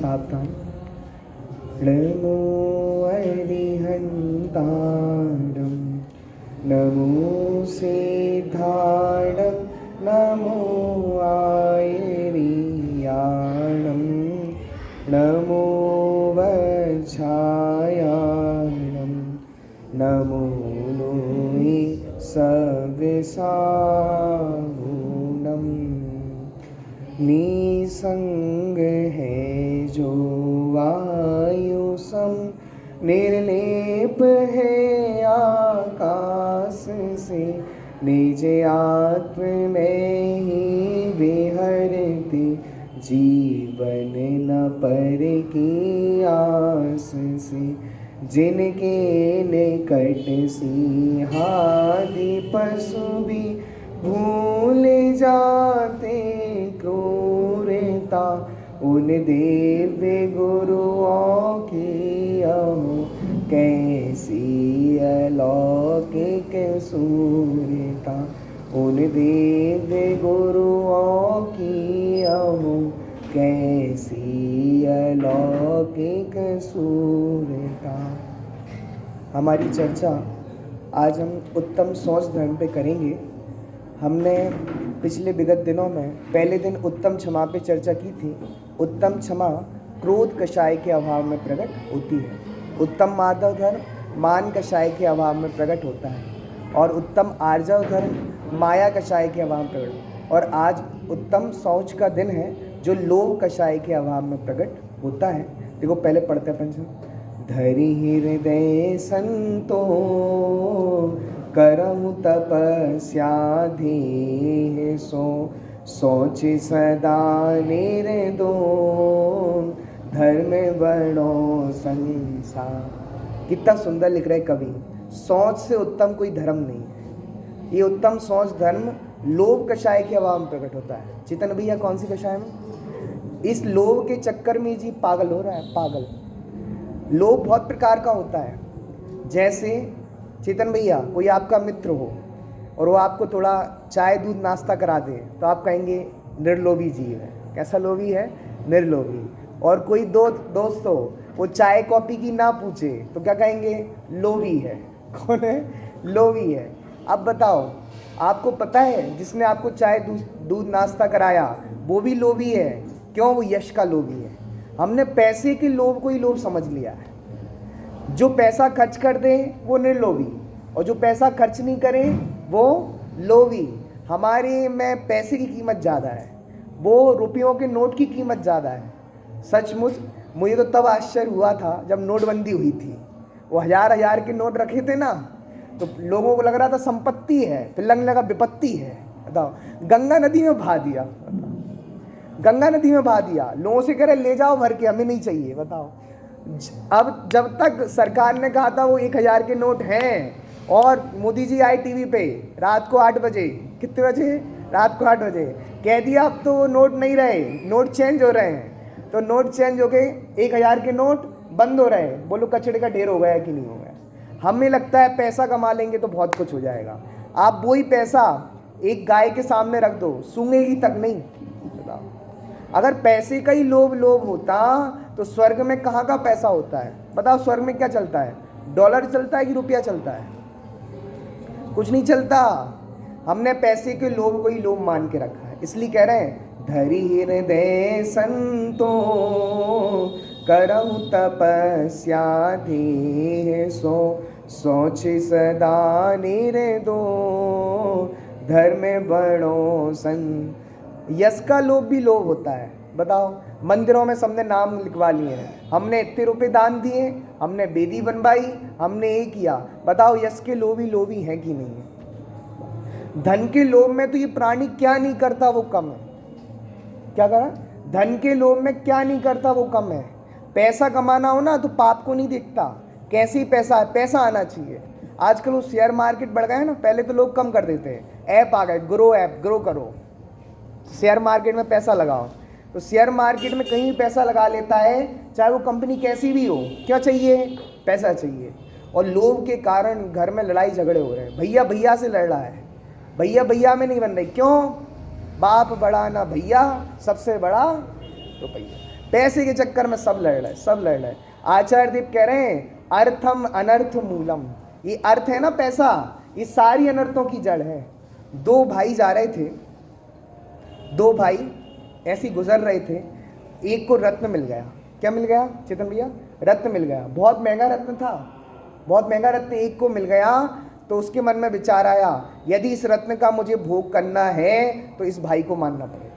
सावधान। नमो अरिहन्तारं नमो सिद्धाणं नमो आयर्याणं नमो वज्रायाणं नमो लोहि सविसाहुणं। निसंग है जो वायु सम, निर्लेप है आकाश से, निज आत्म में ही विहरती, जीवन न पर की आस से। जिनके निकट सिंहादि पशु भी भूल जाते क्रूरता, उन दिव्य गुरुओं की कैसी अलौकिक सूरता, उन दिव्य गुरुओं की कैसी अलौकिक सूरता। हमारी चर्चा आज हम उत्तम सोच धर्म पे करेंगे। हमने पिछले विगत दिनों में पहले दिन उत्तम क्षमा पे चर्चा की थी। उत्तम क्षमा क्रोध कषाय के अभाव में प्रकट होती है। उत्तम माधव धर्म मान कषाय के अभाव में प्रकट होता है, और उत्तम आर्जव धर्म माया कषाय के अभाव में प्रकट। और आज उत्तम शौच का दिन है जो लोभ कषाय के अभाव में प्रकट होता है। देखो पहले पढ़ते हैं पंचम। धरि हृदय संतो करहु तपस्या धीः, सो सोच सदा निर्दो धर्म बड़ो संसार। कितना सुंदर लिख रहे कवि। सोच से उत्तम कोई धर्म नहीं है। ये उत्तम सोच धर्म लोभ कषाय के अभाव में प्रकट होता है। चेतन भैया कौन सी कषाय में? इस लोभ के चक्कर में जी पागल हो रहा है, पागल। लोभ बहुत प्रकार का होता है। जैसे चेतन भैया कोई आपका मित्र हो और वो आपको थोड़ा चाय दूध नाश्ता करा दे तो आप कहेंगे निर्लोभी जीव है। कैसा लोभी है? निर्लोभी। और कोई दोस्त हो वो चाय कॉफी की ना पूछे तो क्या कहेंगे? लोभी है। कौन है? लोभी है। अब बताओ, आपको पता है जिसने आपको चाय दूध नाश्ता कराया वो भी लोभी है। क्यों? वो यश का लोभी है। हमने पैसे के लोभ को ही लोभ समझ लिया है। जो पैसा खर्च कर दे वो निर्लोभी, और जो पैसा खर्च नहीं करे वो लोभी। हमारे में पैसे की कीमत ज़्यादा है, वो रुपयों के नोट की कीमत ज़्यादा है। सचमुच मुझे तो तब आश्चर्य हुआ था जब नोटबंदी हुई थी। वो हजार के नोट रखे थे ना, तो लोगों को लग रहा था संपत्ति है, फिर लगने लगा विपत्ति है। बताओ, गंगा नदी में बहा दिया। गंगा नदी में बहा दिया। लोगों से कह रहे ले जाओ भर के, हमें नहीं चाहिए। बताओ, अब जब तक सरकार ने कहा था वो 1000 के नोट हैं, और मोदी जी आए टीवी पे रात को 8 बजे, कितने बजे? रात को 8 बजे, कह दिया अब तो नोट नहीं रहे, नोट चेंज हो रहे हैं। तो नोट चेंज हो गए, 1000 के नोट बंद हो रहे हैं। बोलो कचड़े का ढेर हो गया कि नहीं हो गया? हमें लगता है पैसा कमा लेंगे तो बहुत कुछ हो जाएगा। आप वही पैसा एक गाय के सामने रख दो, सूंघेगी तक नहीं। बताओ, अगर पैसे का ही लोभ होता तो स्वर्ग में कहाँ का पैसा होता है? बताओ, स्वर्ग में क्या चलता है? डॉलर चलता है कि रुपया चलता है? कुछ नहीं चलता। हमने पैसे के लोभ को ही लोभ मान के रखा है। इसलिए कह रहे हैं धरि हृदय संतो करहु तपस्या धीः, सो सोच सदा निर्दो धर्म बड़ो सन। यश का लोभ भी लोभ होता है। बताओ, मंदिरों में सबने नाम लिखवा लिए हैं, हमने इतने रुपए दान दिए, हमने बेदी बनवाई, हमने ये किया। बताओ, यश के लोभी हैं कि नहीं है? धन के लोभ में तो ये प्राणी क्या नहीं करता वो कम है। क्या करा? धन के लोभ में क्या नहीं करता वो कम है। पैसा कमाना हो ना तो पाप को नहीं देखता, कैसी पैसा है, पैसा आना चाहिए। आजकल वो शेयर मार्केट बढ़ गया है ना, पहले तो लोग कम कर देते हैं। ऐप आ गए, ग्रो ऐप, ग्रो करो, शेयर मार्केट में पैसा लगाओ। तो शेयर मार्केट में कहीं पैसा लगा लेता है, चाहे वो कंपनी कैसी भी हो। क्या चाहिए? पैसा चाहिए। और लोभ के कारण घर में लड़ाई झगड़े हो रहे हैं। भैया भैया से लड़ रहा है, भैया भैया में नहीं बन रही। क्यों? बाप बड़ा ना भैया, सबसे बड़ा रुपया। पैसे के चक्कर में सब लड़ रहे हैं, सब लड़ रहे हैं। आचार्य देव कह रहे हैं अर्थम अनर्थ मूलम, ये अर्थ है ना पैसा, ये सारी अनर्थों की जड़ है। दो भाई जा रहे थे, दो भाई ऐसे गुजर रहे थे, एक को रत्न मिल गया। क्या मिल गया चेतन भैया? रत्न मिल गया, बहुत महंगा रत्न था, बहुत महंगा रत्न एक को मिल गया। तो उसके मन में विचार आया, यदि इस रत्न का मुझे भोग करना है तो इस भाई को मानना पड़ेगा।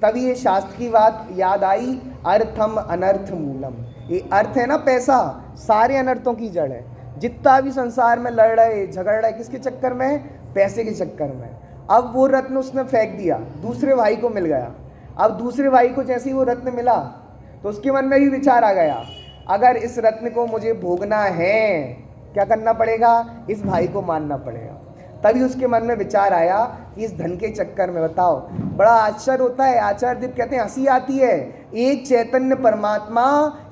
तभी ये शास्त्र की बात याद आई, अर्थम अनर्थ मूलम। ये अर्थ है ना पैसा, सारे अनर्थों की जड़ है। जितना भी संसार में लड़ रहे झगड़ रहे, किसके चक्कर में? पैसे के चक्कर में। अब वो रत्न उसने फेंक दिया, दूसरे भाई को मिल गया। अब दूसरे भाई को जैसे ही वो रत्न मिला तो उसके मन में भी विचार आ गया, अगर इस रत्न को मुझे भोगना है क्या करना पड़ेगा? इस भाई को मानना पड़ेगा। तभी उसके मन में विचार आया कि इस धन के चक्कर में, बताओ, बड़ा आश्चर्य होता है। आचार्य देव कहते हैं हंसी आती है, एक चैतन्य परमात्मा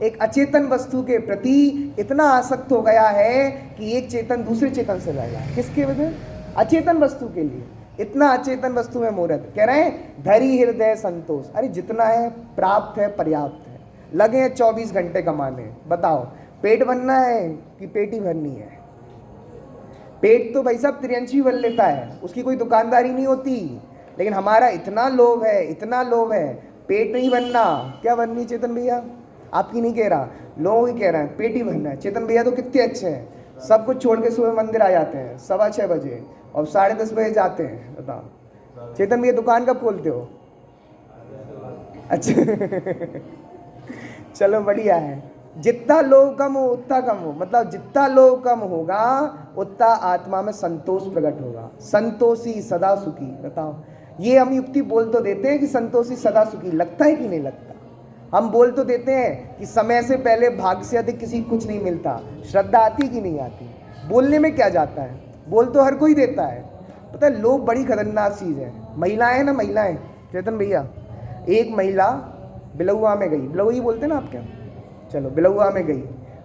एक अचेतन वस्तु के प्रति इतना आसक्त हो गया है कि एक चेतन दूसरे चेतन से लड़ रहा है। किसके वजह? अचेतन वस्तु के लिए। इतना अचेतन वस्तु में मुहूर्त। कह रहे हैं धरी हृदय संतोष। अरे जितना है प्राप्त है, पर्याप्त है, लगे हैं 24 घंटे कमाने। बताओ पेट भरना है कि पेट ही भरनी है? पेट तो भाई साहब त्रियंशी भर लेता है, उसकी कोई दुकानदारी नहीं होती। लेकिन हमारा इतना लोभ है, इतना लोभ है, पेट नहीं भरना। क्या भरनी चेतन भैया? आपकी नहीं कह रहा, लोग ही कह रहे हैं पेट ही भरना है। चेतन भैया तो कितने अच्छे हैं, सब कुछ छोड़ के सुबह मंदिर आ जाते हैं 6:15 बजे और 10:30 बजे जाते हैं। बताओ चेतन भैया दुकान कब खोलते हो? अच्छा चलो बढ़िया है। जितना लोभ कम हो उतना कम हो, मतलब जितना लोभ कम होगा उतना आत्मा में संतोष प्रकट होगा। संतोषी सदा सुखी। बताओ ये हम युक्ति बोल तो देते हैं कि संतोषी सदा सुखी, लगता है कि नहीं लगता? हम बोल तो देते हैं कि समय से पहले भाग्य से अधिक किसी को कुछ नहीं मिलता। श्रद्धा आती कि नहीं आती? बोलने में क्या जाता है, बोल तो हर कोई देता है। पता है लोभ बड़ी खतरनाक चीज़ है। महिलाएं ना, महिलाएं चेतन भैया, एक महिला बिलौआ में गई, बिलौआ ही बोलते ना आपके, चलो बिलौआ में गई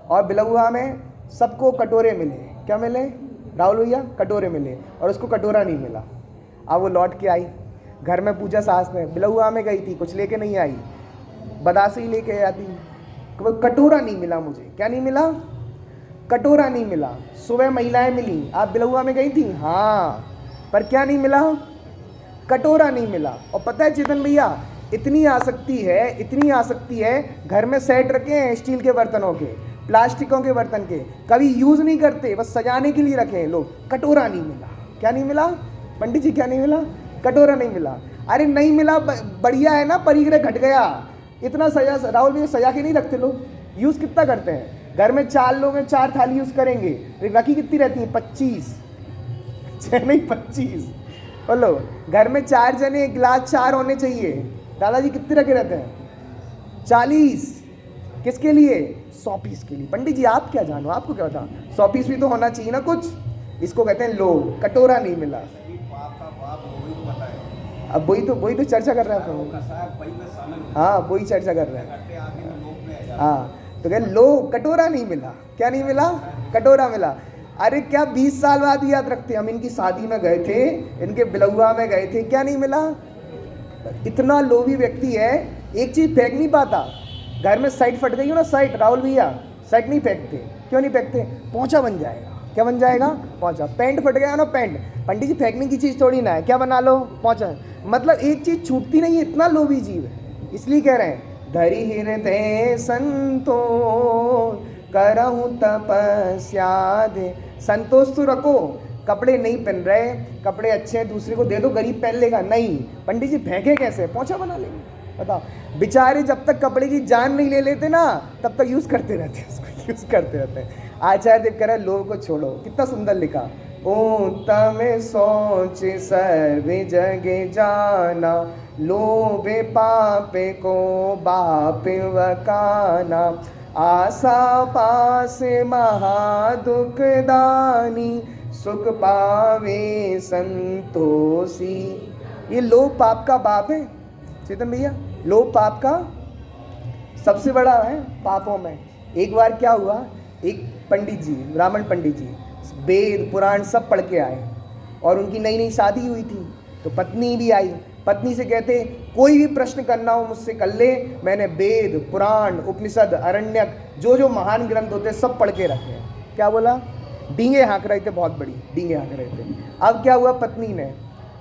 और बिलौआ में सबको कटोरे मिले। क्या मिले राहुल भैया? कटोरे मिले और उसको कटोरा नहीं मिला। अब वो लौट के आई, घर में पूछा सास ने, बिलौआ में गई थी कुछ लेके नहीं आई, बदासी लेके आती, कटोरा नहीं मिला मुझे। क्या नहीं मिला? कटोरा नहीं मिला। सुबह महिलाएं मिली, आप बिलौआ में गई थी? हाँ, पर क्या नहीं मिला? कटोरा नहीं मिला। और पता है चेतन भैया इतनी आसक्ति है, इतनी आसक्ति है, घर में सेट रखे हैं स्टील के बर्तनों के, प्लास्टिकों के बर्तन के, कभी यूज़ नहीं करते, बस सजाने के लिए रखे हैं लोग। कटोरा नहीं मिला। क्या नहीं मिला पंडित जी? क्या नहीं मिला? कटोरा नहीं मिला। अरे नहीं मिला बढ़िया है ना, परिग्रह घट गया। इतना सजा राहुल भैया सजा के नहीं रखते लोग, यूज़ कितना करते हैं? घर में 4 लोग हैं, 4 थाली यूज़ करेंगे, रखी कितनी रहती है? 25 नहीं 25 बोलो। घर में 4 जने, गिलास 4 होने चाहिए। दादाजी कितने रखे रहते हैं? 40। किसके लिए? 100 पीस के लिए। पंडित जी आप क्या जानो, आपको क्या बता, 100 पीस भी तो होना चाहिए ना कुछ। इसको कहते हैं लोभ। कटोरा नहीं मिला। अब वही तो चर्चा कर रहे हैं। हाँ वही चर्चा कर रहे हैं। हाँ तो कह लोभ, कटोरा नहीं मिला। क्या नहीं मिला? कटोरा मिला। अरे क्या 20 साल बाद याद रखते, हम इनकी शादी में गए थे, इनके बिलौआ में गए थे, क्या नहीं मिला? इतना लोभी व्यक्ति है, एक चीज़ फेंक नहीं पाता। घर में साइट फट गई हो ना, साइट, राहुल भैया साइट नहीं फेंकते। क्यों नहीं फेंकते? पोंछा बन जाएगा। क्या बन जाएगा? पोंछा। पैंट फट गया ना, पैंट, पंडित जी फेंकने की चीज़ थोड़ी ना है, क्या बना लो? पोंछा। मतलब एक चीज़ छूटती नहीं है, इतना लोभी जीव है। इसलिए कह रहे हैं धरी हृदय संतोष करहु तपस्या दे। संतोष तो रखो, कपड़े नहीं पहन रहे, कपड़े अच्छे हैं, दूसरे को दे दो, गरीब पहन लेगा। नहीं, पंडित जी फेंके कैसे? पोंछा बना लेंगे। बताओ बेचारे जब तक कपड़े की जान नहीं ले लेते ना, तब तक यूज़ करते रहते हैं, उसको यूज़ करते रहते हैं। आचार्य देव कह रहे हैं लोगों को छोड़ो। कितना सुंदर लिखा, ओ तम सोच सर्वे जगे जाना, लोभे पापे को बाप वकाना, आशा पास महादुख दानी, सुख पावे संतोषी। ये लोभ पाप का बाप है चेतन भैया, लोभ पाप का सबसे बड़ा है पापों में। एक बार क्या हुआ, एक पंडित जी, ब्राह्मण पंडित जी, वेद पुराण सब पढ़ के आए और उनकी नई नई शादी हुई थी, तो पत्नी भी आई। पत्नी से कहते कोई भी प्रश्न करना हो मुझसे कर ले, मैंने वेद पुराण उपनिषद अरण्यक जो जो महान ग्रंथ होते सब पढ़ के रखे हैं। क्या बोला? डींगे हाँक रहे थे, बहुत बड़ी डींगे हाँक रहे थे। अब क्या हुआ, पत्नी ने,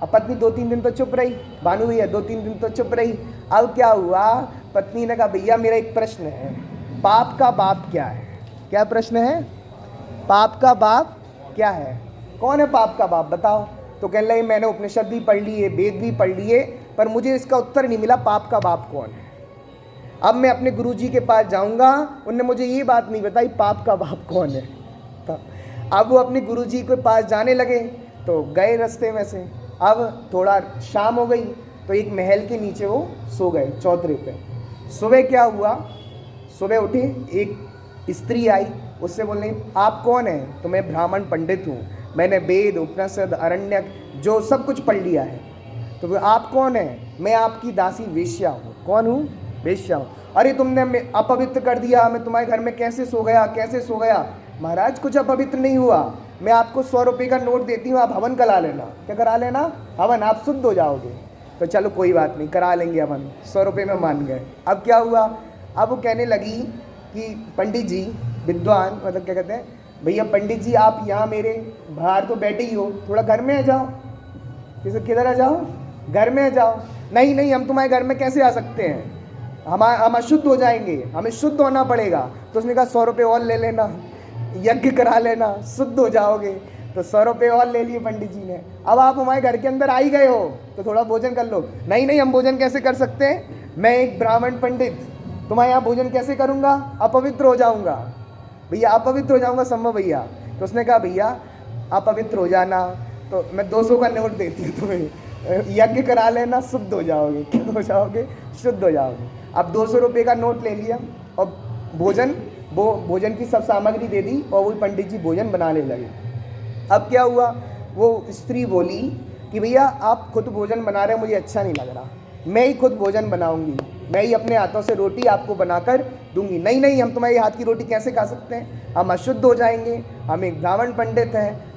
अब पत्नी 2-3 दिन तो चुप रही, भानु भैया 2-3 दिन तो चुप रही। अब क्या हुआ, पत्नी ने कहा भैया मेरा एक प्रश्न है, पाप का बाप क्या है? क्या प्रश्न है? पाप का बाप क्या है? कौन है पाप का बाप बताओ? तो कहने लगे मैंने उपनिषद भी पढ़ लिए, वेद भी पढ़ लिए, पर मुझे इसका उत्तर नहीं मिला, पाप का बाप कौन है। अब मैं अपने गुरुजी के पास जाऊंगा, उनने मुझे ये बात नहीं बताई पाप का बाप कौन है। तो अब वो अपने गुरुजी के पास जाने लगे, तो गए रास्ते में से। अब थोड़ा शाम हो गई, तो एक महल के नीचे वो सो गए चौतरे पे। सुबह क्या हुआ, सुबह उठे, एक स्त्री आई, उससे बोलने आप कौन हैं? तो मैं ब्राह्मण पंडित हूँ, मैंने वेद उपनिषद अरण्यक जो सब कुछ पढ़ लिया है। तो वो आप कौन हैं? मैं आपकी दासी वेश्या हूँ। कौन हूँ? वेश्या हूँ। अरे तुमने अपवित्र कर दिया, मैं तुम्हारे घर में कैसे सो गया, कैसे सो गया? महाराज कुछ अपवित्र नहीं हुआ, मैं आपको 100 रुपये का नोट देती हूँ, आप हवन करा लेना। क्या करा लेना? हवन, आप शुद्ध हो जाओगे। तो चलो कोई बात नहीं, करा लेंगे हवन, 100 रुपये में मान गए। अब क्या हुआ, अब वो कहने लगी कि पंडित जी विद्वान, मतलब क्या कहते हैं, भैया पंडित जी आप यहाँ मेरे बाहर तो बैठे ही हो, थोड़ा घर में आ जाओ। किधर आ जाओ? घर में आ जाओ। नहीं नहीं, हम तुम्हारे घर में कैसे आ सकते हैं, हम अशुद्ध हो जाएंगे, हमें शुद्ध होना पड़ेगा। तो उसने कहा 100 रुपये और ले लेना, यज्ञ करा लेना, शुद्ध हो जाओगे। तो 100 रुपये और ले लिए पंडित जी ने। अब आप हमारे घर के अंदर आ ही गए हो, तो थोड़ा भोजन कर लो। नहीं नहीं, हम भोजन कैसे कर सकते हैं, मैं एक ब्राह्मण पंडित तुम्हारे यहाँ भोजन कैसे करूँगा, अपवित्र हो जाऊँगा। भैया अपवित्र हो जाऊँगा संभव भैया? तो उसने कहा भैया अपवित्र हो जाना तो मैं 200 का नोट देती हूँ तुम्हें, यज्ञ करा लेना, शुद्ध हो जाओगे। क्या हो जाओगे? शुद्ध हो जाओगे। अब 200 रुपये का नोट ले लिया और भोजन की सब सामग्री दे दी, और वो पंडित जी भोजन बनाने लगे। अब क्या हुआ, वो स्त्री बोली कि भैया आप खुद भोजन बना रहे हैं, मुझे अच्छा नहीं लग रहा, मैं ही खुद भोजन बनाऊंगी, मैं ही अपने हाथों से रोटी आपको बनाकर दूंगी। नहीं नहीं, हम तुम्हारे हाथ की रोटी कैसे खा सकते हैं, हम अशुद्ध हो जाएंगे, हम एक ब्राह्मण पंडित हैं,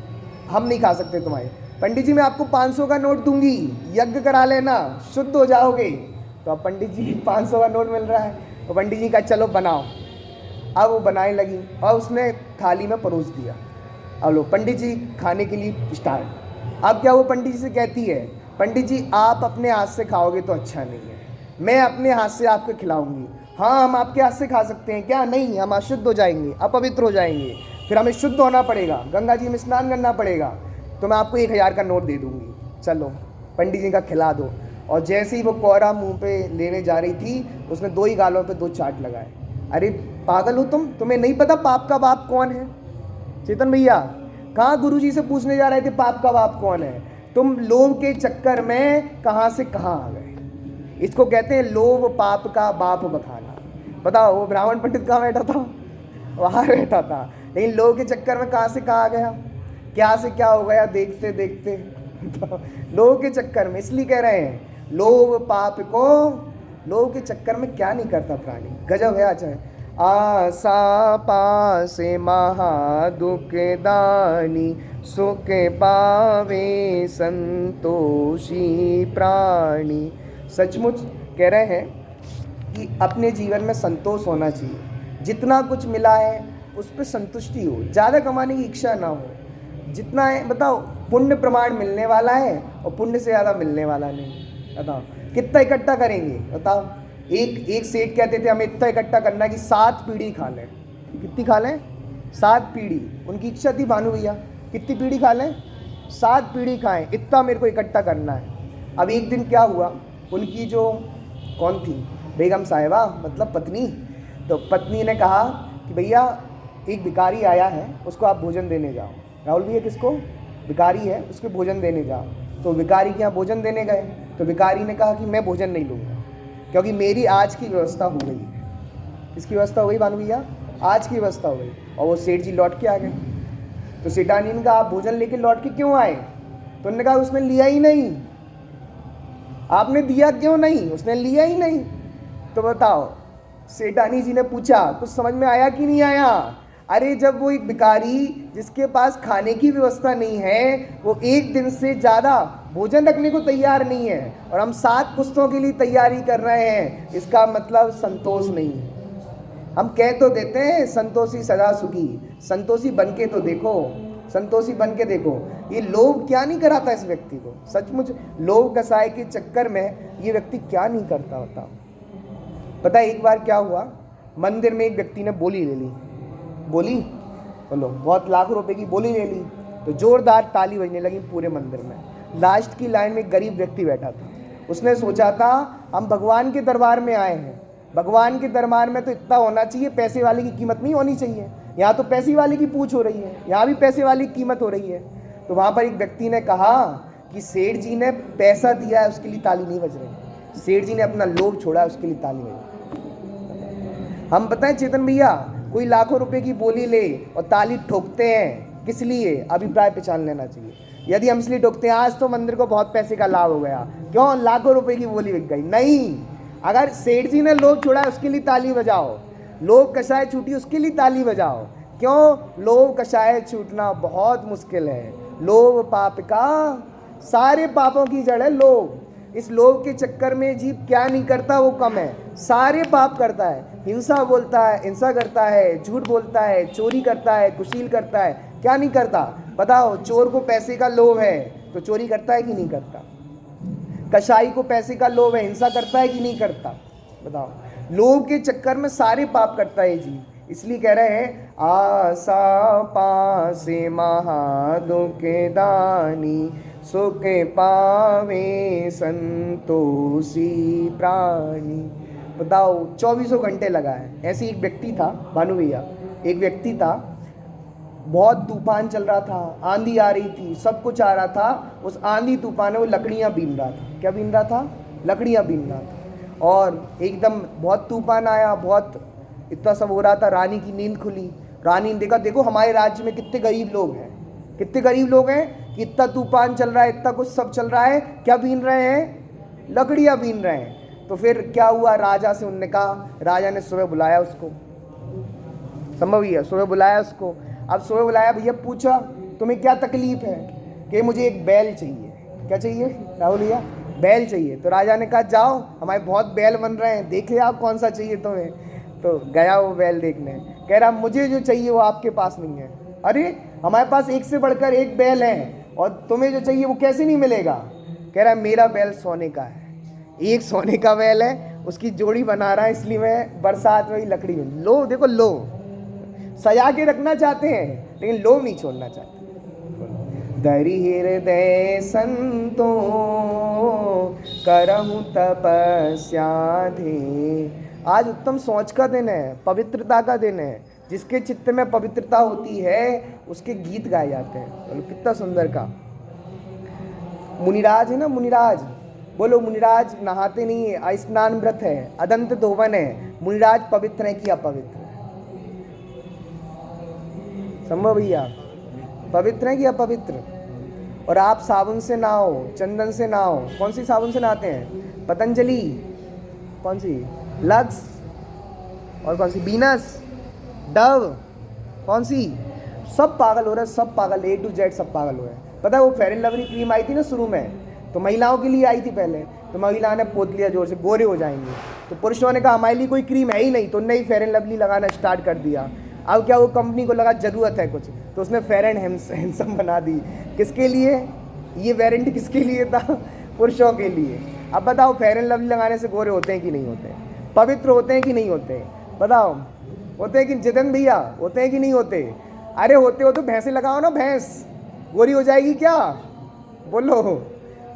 हम नहीं खा सकते तुम्हारे। पंडित जी मैं आपको 500 का नोट दूंगी, यज्ञ करा लेना, शुद्ध हो जाओगे। तो अब पंडित जी 500 का नोट मिल रहा है, तो पंडित जी का चलो बनाओ। अब वो बनाने लगी और उसने थाली में परोस दिया। अब लो पंडित जी खाने के लिए स्टार्ट। अब क्या वो पंडित जी से कहती है, पंडित जी आप अपने हाथ से खाओगे तो अच्छा नहीं है, मैं अपने हाथ से आपको खिलाऊंगी। हाँ हम आपके हाथ से खा सकते हैं क्या? नहीं, हम अशुद्ध हो जाएंगे, अपवित्र हो जाएंगे, फिर हमें शुद्ध होना पड़ेगा, गंगा जी में स्नान करना पड़ेगा। तो मैं आपको 1000 का नोट दे दूंगी, चलो पंडित जी का खिला दो। और जैसे ही वो कोहरा मुंह पे लेने जा रही थी, उसने 2 ही गालों पे 2 चाट लगाए। अरे पागल हो तुम, तुम्हें नहीं पता पाप का बाप कौन है? चेतन भैया कहाँ गुरुजी से पूछने जा रहे थे पाप का बाप कौन है? तुम लोभ के चक्कर में कहाँ से कहाँ आ गए। इसको कहते हैं लोभ पाप का बाप बखाना। बताओ वो ब्राह्मण पंडित कहाँ बैठा था? वहाँ बैठा था, लेकिन लोभ के चक्कर में कहाँ से कहाँ आ गया, क्या से क्या हो गया देखते देखते। तो लोभ के चक्कर में, इसलिए कह रहे हैं लोभ पाप को, लोभ के चक्कर में क्या नहीं करता प्राणी। गजब है। अच्छा है, आशा पासे महादुख दानी, सुख पावे संतोषी प्राणी। सचमुच कह रहे हैं कि अपने जीवन में संतोष होना चाहिए, जितना कुछ मिला है उस पर संतुष्टि हो, ज़्यादा कमाने की इच्छा ना हो। जितना है बताओ, पुण्य प्रमाण मिलने वाला है और पुण्य से ज़्यादा मिलने वाला नहीं। बताओ कितना इकट्ठा करेंगे? बताओ एक सेठ कहते थे हमें इतना इकट्ठा करना कि 7 पीढ़ी खा लें। कितनी खा लें? 7 पीढ़ी। उनकी इच्छा थी भानु भैया, कितनी पीढ़ी खा लें? 7 पीढ़ी खाएं, इतना मेरे को इकट्ठा करना है। अब एक दिन क्या हुआ, उनकी जो कौन थी, बेगम साहिबा मतलब पत्नी, तो पत्नी ने कहा कि भैया एक भिखारी आया है, उसको आप भोजन देने जाओ। राहुल भैया किसको? भिखारी है, उसको भोजन देने जाओ। तो भिखारी के यहाँ भोजन देने गए, तो भिखारी ने कहा कि मैं भोजन नहीं लूँगा, क्योंकि मेरी आज की व्यवस्था हो गई है। किसकी व्यवस्था हो गई भानु भैया? आज की व्यवस्था हो गई। और वो सेठ जी लौट के आ गए। तो सेठानी ने कहा आप भोजन लेके लौट के क्यों आए? तो उन्होंने कहा उसने लिया ही नहीं। आपने दिया क्यों नहीं? उसने लिया ही नहीं। तो बताओ, सेठानी जी ने पूछा कुछ समझ में आया कि नहीं आया? अरे जब वो एक भिखारी जिसके पास खाने की व्यवस्था नहीं है, वो एक दिन से ज़्यादा भोजन रखने को तैयार नहीं है, और हम 7 पुस्तकों के लिए तैयारी कर रहे हैं, इसका मतलब संतोष नहीं है। हम कह तो देते हैं संतोषी सदा सुखी, संतोषी बन के तो देखो, संतोषी बन के देखो। ये लोभ क्या नहीं कराता इस व्यक्ति को, सचमुच लोभ कसाय के चक्कर में ये व्यक्ति क्या नहीं करता होता। पता है एक बार क्या हुआ, मंदिर में एक व्यक्ति ने बोली ले ली, बोली बोलो बहुत लाखों रुपए की बोली ले ली, तो जोरदार ताली बजने लगी पूरे मंदिर में। लास्ट की लाइन में एक गरीब व्यक्ति बैठा था, उसने सोचा था हम भगवान के दरबार में आए हैं, भगवान के दरबार में तो इतना होना चाहिए, पैसे वाले की कीमत नहीं होनी चाहिए, यहाँ तो पैसे वाले की पूछ हो रही है, यहाँ भी पैसे वाली की कीमत हो रही है। तो वहाँ पर एक व्यक्ति ने कहा कि सेठ जी ने पैसा दिया है उसके लिए ताली नहीं बज रही, सेठ जी ने अपना लोभ छोड़ा है उसके लिए ताली बज रही। हम बताएं चेतन भैया, कोई लाखों रुपए की बोली ले और ताली ठोकते हैं, किस लिए? अभिप्राय पहचान लेना चाहिए। यदि हम इसलिए ठोकते हैं आज तो मंदिर को बहुत पैसे का लाभ हो गया, क्यों? लाखों रुपए की बोली बिक गई। नहीं, अगर सेठ जी ने लोभ छोड़ा है उसके लिए ताली बजाओ, लोभ कषाय छूटी उसके लिए ताली बजाओ। क्यों? लोभ कषाय छूटना बहुत मुश्किल है। लोभ पाप का, सारे पापों की जड़ है लोभ। इस लोभ के चक्कर में जीव क्या नहीं करता वो कम है, सारे पाप करता है। हिंसा बोलता है, हिंसा करता है, झूठ बोलता है, चोरी करता है, कुशील करता है, क्या नहीं करता? बताओ, चोर को पैसे का लोभ है तो चोरी करता है कि नहीं करता? कसाई को पैसे का लोभ है, हिंसा करता है कि नहीं करता? बताओ, लोभ के चक्कर में सारे पाप करता है जीव। इसलिए कह रहे हैं आशा पासे महादुख दानी, सुख पावे संतोषी प्राणी। बताओ, 24 घंटे लगा है। ऐसे एक व्यक्ति था, भानु भैया, एक व्यक्ति था, बहुत तूफान चल रहा था, आंधी आ रही थी, सब कुछ आ रहा था। उस आंधी तूफान में वो लकड़ियाँ बीन रहा था। क्या बीन रहा था? लकड़ियाँ बीन रहा था। और एकदम बहुत तूफान आया, बहुत इतना सब हो रहा था। रानी की नींद खुली, रानी ने देखा, देखो हमारे राज्य में कितने गरीब लोग हैं, कितने गरीब लोग हैं कि इतना तूफान चल रहा है, इतना कुछ सब चल रहा है, क्या बीन रहे हैं? लकड़ियाँ बीन रहे हैं। तो फिर क्या हुआ, राजा से उनने कहा, राजा ने सुबह बुलाया उसको, संभव ही है, सुबह बुलाया उसको। अब सुबह बुलाया, भैया पूछा तुम्हें क्या तकलीफ है? कि मुझे एक बैल चाहिए। क्या चाहिए राहुल भैया? बैल चाहिए। तो राजा ने कहा जाओ, हमारे बहुत बैल बन रहे हैं, देख ले आप कौन सा चाहिए तुम्हें। तो गया वो बैल देखने, कह रहा मुझे जो चाहिए वो आपके पास नहीं है। अरे हमारे पास एक से बढ़कर एक बैल है और तुम्हें जो चाहिए वो कैसे नहीं मिलेगा? कह रहा मेरा बैल सोने का है, एक सोने का बैल है, उसकी जोड़ी बना रहा है, इसलिए मैं बरसात में ही लकड़ी में। लो देखो, लो सजा के रखना चाहते हैं लेकिन लोभ नहीं छोड़ना चाहते। दरि हृदय संतो करहु तपस्या धे। आज उत्तम सोच का दिन है, पवित्रता का दिन है। जिसके चित्त में पवित्रता होती है उसके गीत गाए जाते हैं। बोलो कितना सुंदर का मुनिराज है ना, मुनिराज बोलो, मुनिराज नहाते नहीं है, स्नान व्रत है, अदंत धोवन है। मुनिराज पवित्र है कि अपवित्र? संभव भैया, पवित्र है कि अपवित्र? और आप साबुन से नहाओ, चंदन से नहाओ, कौन सी साबुन से नहाते हैं? पतंजलि, कौन सी? लक्स, और कौन सी? वीनस, डव, कौन सी? सब पागल हो रहे हैं, सब पागल, A to Z सब पागल हो रहे हैं। पता है वो फेयर एंड लवली क्रीम आई थी ना शुरू में, तो महिलाओं के लिए आई थी पहले, तो महिलाओं ने पोत लिया जोर से, गोरे हो जाएंगे। तो पुरुषों ने कहा हमारे लिए कोई क्रीम है ही नहीं, तो नई फेयर एंड लवली लगाना स्टार्ट कर दिया। अब क्या, वो कंपनी को लगा जरूरत है कुछ, तो उसने फेयर एंड हैंडसम बना दी। किसके लिए? ये वारंटी किसके लिए था? पुरुषों के लिए। अब बताओ, फेयर एंड लवली लगाने से गोरे होते हैं कि नहीं होते? पवित्र होते हैं कि नहीं होते? बताओ, होते हैं कि जितन भैया, होते हैं कि नहीं होते? अरे होते हो तो भैंसे लगाओ ना, भैंस गोरी हो जाएगी क्या? बोलो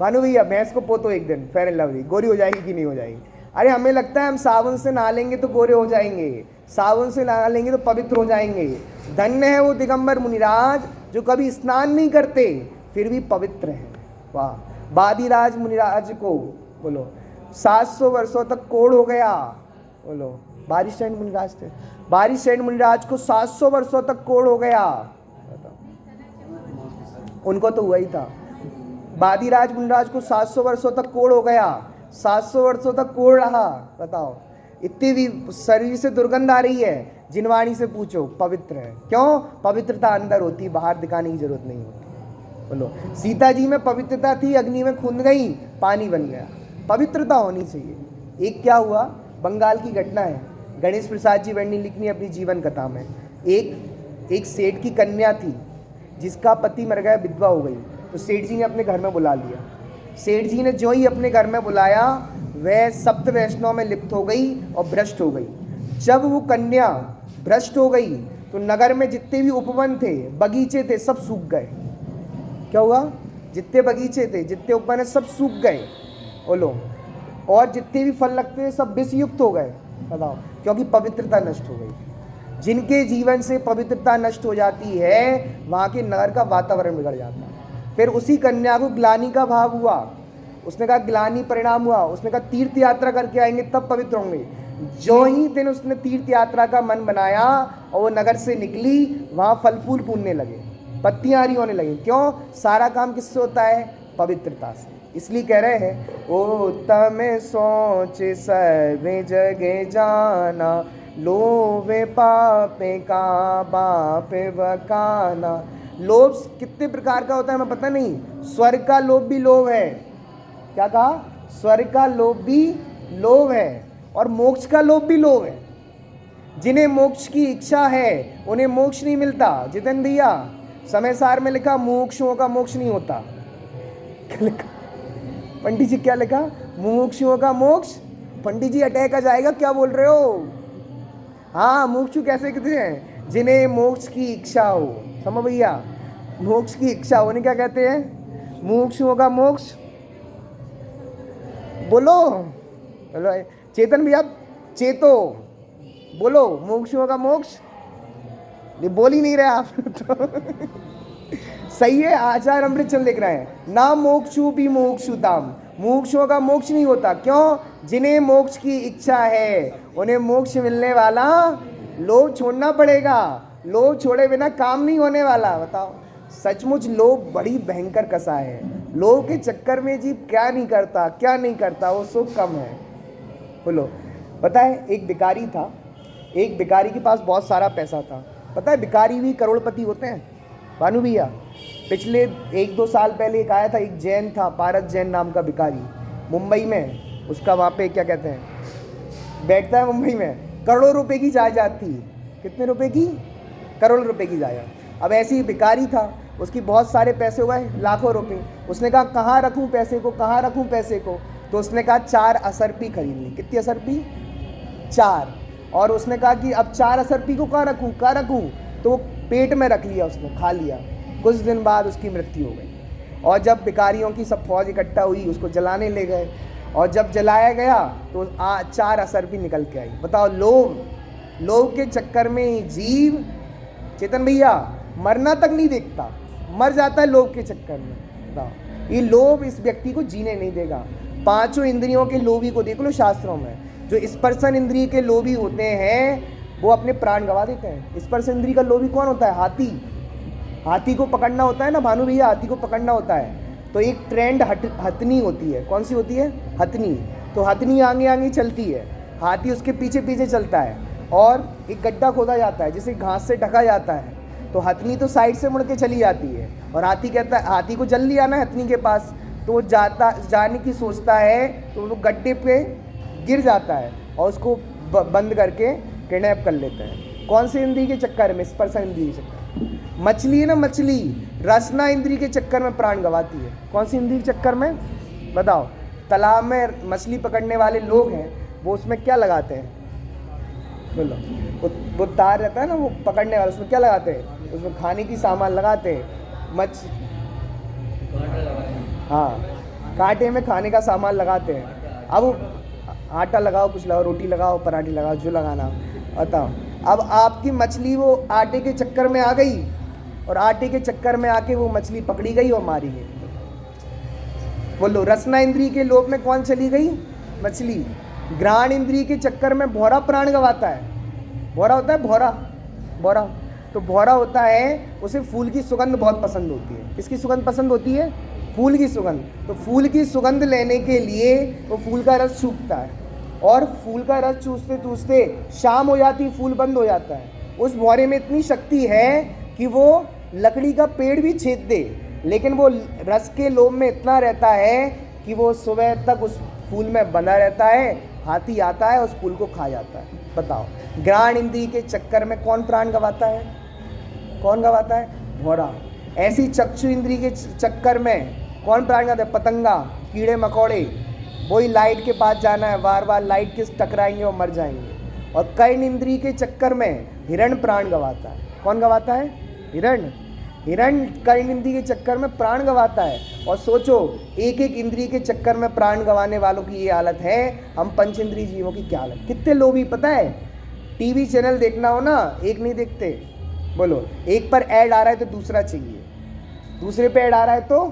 भानु भैया, भैंस को पोतो एक दिन, फेयर एंड लवली, गोरी हो जाएगी कि नहीं हो जाएगी? अरे हमें लगता है हम साबुन से नहा लेंगे तो गोरे हो जाएंगे, साबुन से नहा लेंगे तो पवित्र हो जाएंगे। धन्य है वो दिगंबर मुनिराज जो कभी स्नान नहीं करते फिर भी पवित्र हैं। वाह। बादीराज मुनिराज को बोलो 700 वर्षों तक कोढ़ हो गया। बोलो, बारिश सैन मुनिराज थे, बारिश सैन मुनिराज को 700 वर्षों तक कोढ़ हो गया। उनको तो हुआ ही था। बादीराज मुनिराज को 700 वर्षों तक कोढ़ हो गया, 700 वर्षों तक कोढ़ रहा। बताओ, इतनी भी शरीर से दुर्गंध आ रही है, जिनवाणी से पूछो, पवित्र है। क्यों? पवित्रता अंदर होती, बाहर दिखाने की जरूरत नहीं होती। बोलो, सीता जी में पवित्रता थी, अग्नि में खून गई, पानी बन गया। पवित्रता होनी चाहिए। एक क्या हुआ, बंगाल की घटना है, गणेश प्रसाद जी वर्णी लिखनी अपनी जीवन कथा में। एक सेठ की कन्या थी जिसका पति मर गया, विधवा हो गई, तो सेठ जी ने अपने घर में बुला लिया। सेठ जी ने जो ही अपने घर में बुलाया, वह सप्त वैष्णव में लिप्त हो गई और भ्रष्ट हो गई। जब वो कन्या भ्रष्ट हो गई तो नगर में जितने भी उपवन थे, बगीचे थे, सब सूख गए। क्या हुआ, जितने बगीचे थे, जितने उपवन है, सब सूख गए। बोलो, और जितने भी फल लगते थे सब विषयुक्त हो गए। बताओ, क्योंकि पवित्रता नष्ट हो गई। जिनके जीवन से पवित्रता नष्ट हो जाती है, वहाँ के नगर का वातावरण बिगड़ जाता है। फिर उसी कन्या को ग्लानि का भाव हुआ। उसने कहा ग्लानि परिणाम हुआ, उसने कहा तीर्थ यात्रा करके आएंगे तब पवित्र होंगे। जो ही दिन उसने तीर्थ यात्रा का मन बनाया और वो नगर से निकली, वहाँ फल फूल फूलने लगे, पत्तियाँ हरी होने लगी। क्यों? सारा काम किससे होता है? पवित्रता से। इसलिए कह रहे हैं, ओ तम सोच सर्वे जगे जाना, लोभे पापे का बाप बकाना। लोभ कितने प्रकार का होता है हमें पता नहीं। स्वर्ग का लोभ भी लोभ है। क्या कहा? स्वर्ग का लोभ भी लोभ है और मोक्ष का लोभ भी लोभ है। जिन्हें मोक्ष की इच्छा है उन्हें मोक्ष नहीं मिलता। जितेंद्र भैया, समय सार में लिखा मुमुक्षुओं का मोक्ष नहीं होता। क्या लिखा पंडित जी? क्या लिखा? मुमुक्षुओं का मोक्ष। पंडित जी अटैक आ जाएगा, क्या बोल रहे हो? हाँ, मुमुक्षु कैसे कहते हैं? जिन्हें मोक्ष की इच्छा हो। समझ भैया, मोक्ष की इच्छा होने क्या कहते हैं? मुमुक्षुओं का मोक्ष। बोलो बोलो चेतन भैया, चेतो बोलो, मुमुक्षुओं का मोक्ष। ये बोल ही नहीं रहे आप तो सही है, आचार्य अमृतचंद लिख रहे हैं, ना मोक्षु भी मोक्षुताम। मोक्षों का मोक्ष नहीं होता। क्यों? जिन्हें मोक्ष की इच्छा है उन्हें मोक्ष मिलने वाला। लोभ छोड़ना पड़ेगा, लोभ छोड़े बिना काम नहीं होने वाला। बताओ, सचमुच लोभ बड़ी भयंकर कसा है। लोभ के चक्कर में जीव क्या नहीं करता, क्या नहीं करता, वो सुख कम है। बोलो, पता है एक भिखारी था, एक भिखारी के पास बहुत सारा पैसा था। पता है भिखारी भी करोड़पति होते हैं भानु भैया। पिछले 1-2 साल पहले एक आया था, एक जैन था, पारस जैन नाम का भिखारी, मुंबई में। उसका वहाँ पे क्या कहते हैं, बैठता है मुंबई में। करोड़ों रुपए की जायदाद थी। कितने रुपए की? करोड़ रुपए की जायदाद। अब ऐसे ही भिखारी था, उसकी बहुत सारे पैसे हो गए, लाखों रुपए। उसने कहा कहाँ रखूँ पैसे को, कहाँ रखूँ पैसे को? तो उसने कहा 4 असरपी खरीद ली। कितनी असरपी? 4। और उसने कहा कि अब 4 असरपी को कहाँ रखूँ, कहाँ रखूँ? तो पेट में रख लिया उसने, खा लिया। कुछ दिन बाद उसकी मृत्यु हो गई। और जब भिखारियों की सब फौज इकट्ठा हुई, उसको जलाने ले गए। और जब जलाया गया तो 4 असरपी निकल के आई। बताओ, लोभ के चक्कर में जीव, चेतन भैया, मरना तक नहीं देखता, मर जाता है लोभ के चक्कर में। बताओ, ये लोभ इस व्यक्ति को जीने नहीं देगा। 5 इंद्रियों के लोभी को देख लो शास्त्रों में। जो स्पर्शन इंद्रिय के लोभी होते हैं वो अपने प्राण गंवा देते हैं। स्पर्श इंद्रिय का लोभी कौन होता है? हाथी। हाथी को पकड़ना होता है ना भानु भैया, हाथी को पकड़ना होता है तो एक ट्रेंड हथनी होती है। कौन सी होती है? हथनी। तो हथनी आगे आगे चलती है, हाथी उसके पीछे पीछे चलता है, और एक गड्ढा खोदा जाता है जिसे घास से ढका जाता है। तो हथनी तो साइड से मुड़ के चली जाती है, और हाथी कहता है, हाथी को जल्दी आना है हथनी के पास, तो वो जाने की सोचता है, तो वो गड्ढे पे गिर जाता है और उसको बंद करके किडनैप कर लेते हैं। कौन से इंद्रिय के चक्कर में? स्पर्शन इंद्रिय के चक्कर। मछली है ना, मछली रसना इंद्रिय के चक्कर में प्राण गंवाती है। कौन सी इंद्रिय के चक्कर में? बताओ। तालाब में मछली पकड़ने वाले लोग हैं, वो उसमें क्या लगाते हैं? बोलो, वो तार रहता है ना वो पकड़ने वाला, उसमें क्या लगाते हैं? उसमें खाने की सामान लगाते हैं। हाँ, कांटे में खाने का सामान लगाते हैं। अब आटा लगाओ, कुछ लगाओ, रोटी लगाओ, पराठे लगाओ, जो लगाना। बताओ, अब आपकी मछली वो आटे के चक्कर में आ गई, और आटे के चक्कर में आके वो मछली पकड़ी गई और मारी गई। बोलो, रसना इंद्रिय के लोभ में कौन चली गई? मछली। घ्राण इंद्रिय के चक्कर में भौरा प्राण गंवाता है। भौरा होता है, भौरा। तो भौरा होता है, उसे फूल की सुगंध बहुत पसंद होती है। किसकी सुगंध पसंद होती है? फूल की सुगंध। तो फूल की सुगंध लेने के लिए वो फूल का रस चूसता है, और फूल का रस चूसते चूसते शाम हो जाती, फूल बंद हो जाता है। उस भौरे में इतनी शक्ति है कि वो लकड़ी का पेड़ भी छेद दे, लेकिन वो रस के लोभ में इतना रहता है कि वो सुबह तक उस फूल में बंधा रहता है, हाथी आता है उस फूल को खा जाता है। बताओ, घ्राण इंद्रिय के चक्कर में कौन प्राण गंवाता है? कौन गंवाता है? भौरा। ऐसी चक्षु इंद्रिय के चक्कर में कौन प्राण गंवाता है? पतंगा, कीड़े मकोड़े। वही लाइट के पास जाना है, बार बार लाइट के टकराएंगे और मर जाएंगे। और कर्ण इंद्रिय के चक्कर में हिरण प्राण गंवाता है। कौन गंवाता है? हिरण। हिरण कर्ण इंद्रिय के चक्कर में प्राण गंवाता है। और सोचो, एक एक इंद्रिय के चक्कर में प्राण गंवाने वालों की ये हालत है, हम पंच इंद्रिय जीवों की क्या हालत? कितने लोभी पता है? टीवी चैनल देखना हो ना, एक नहीं देखते। बोलो, एक पर ऐड आ रहा है तो दूसरा चाहिए, दूसरे पे ऐड आ रहा है तो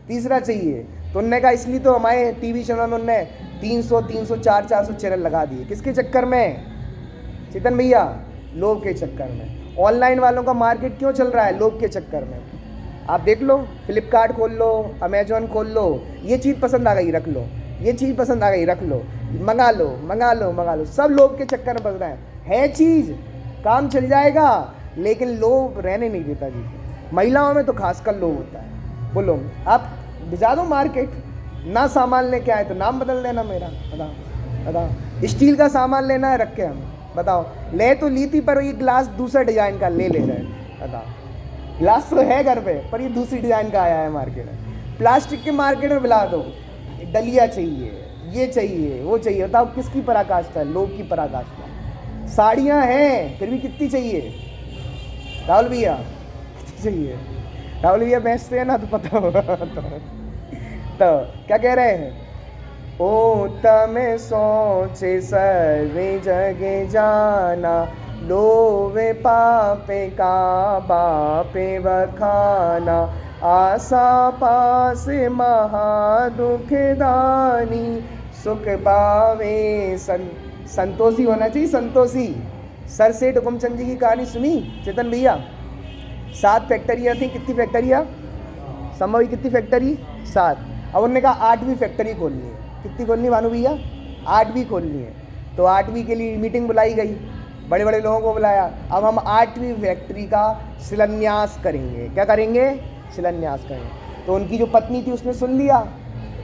तीसरा चाहिए। तो उनने कहा इसलिए तो हमारे टीवी चैनल में उनने 300 300 400 चैनल लगा दिए। किसके चक्कर में? चेतन भैया, लोभ के चक्कर में। ऑनलाइन वालों का मार्केट क्यों चल रहा है? लोभ के चक्कर में। आप देख लो, फ्लिपकार्ट खोल लो, अमेजोन खोल लो, ये चीज़ पसंद आ गई रख लो, ये चीज़ पसंद आ गई रख लो, मंगा लो मंगा लो मंगा लो। सब लोभ के चक्कर में बस रहे है चीज़, काम चल जाएगा, लेकिन लोभ रहने नहीं देता जी। महिलाओं में तो खासकर लोभ होता है। बोलो, आप भिजा दो मार्केट, ना सामान लेके आए तो नाम बदल देना मेरा। बताओ बताओ, स्टील का सामान लेना है, रख के हम बताओ, ले तो ली थी पर ये ग्लास दूसरा डिजाइन का ले रहे। बताओ, ग्लास तो है घर पे पर ये दूसरी डिजाइन का आया है मार्केट में। प्लास्टिक के मार्केट में मिला दो, डलिया चाहिए, ये चाहिए, वो चाहिए। बताओ, किसकी पराकाष्ठा है? लोभ की पराकाष्ठा। साड़ियाँ हैं फिर भी कितनी चाहिए? राहुल भैया कितनी चाहिए? राहुल भैया बेचते हैं ना, तो पता होगा। तो क्या कह रहे हैं? ओ तमे सोचे सर्वे जगे जाना, लोवे पापे का बापे बखाना, आशा पास महा दुख दानी, सुख पावे संतोषी होना चाहिए, संतोषी। सर सेठ हुकुमचंद जी की कहानी सुनी चेतन भैया? 7 फैक्ट्रियाँ थी। कितनी फैक्ट्रियाँ? संभवी कितनी फैक्ट्री? 7। अब उन्होंने कहा 8वीं फैक्ट्री खोलनी है। कितनी खोलनी भानु भैया? 8वीं खोलनी है। तो 8वीं के लिए मीटिंग बुलाई गई, बड़े बड़े लोगों को बुलाया। अब हम 8वीं फैक्ट्री का शिलान्यास करेंगे। क्या करेंगे? शिलान्यास करेंगे। तो उनकी जो पत्नी थी उसने सुन लिया,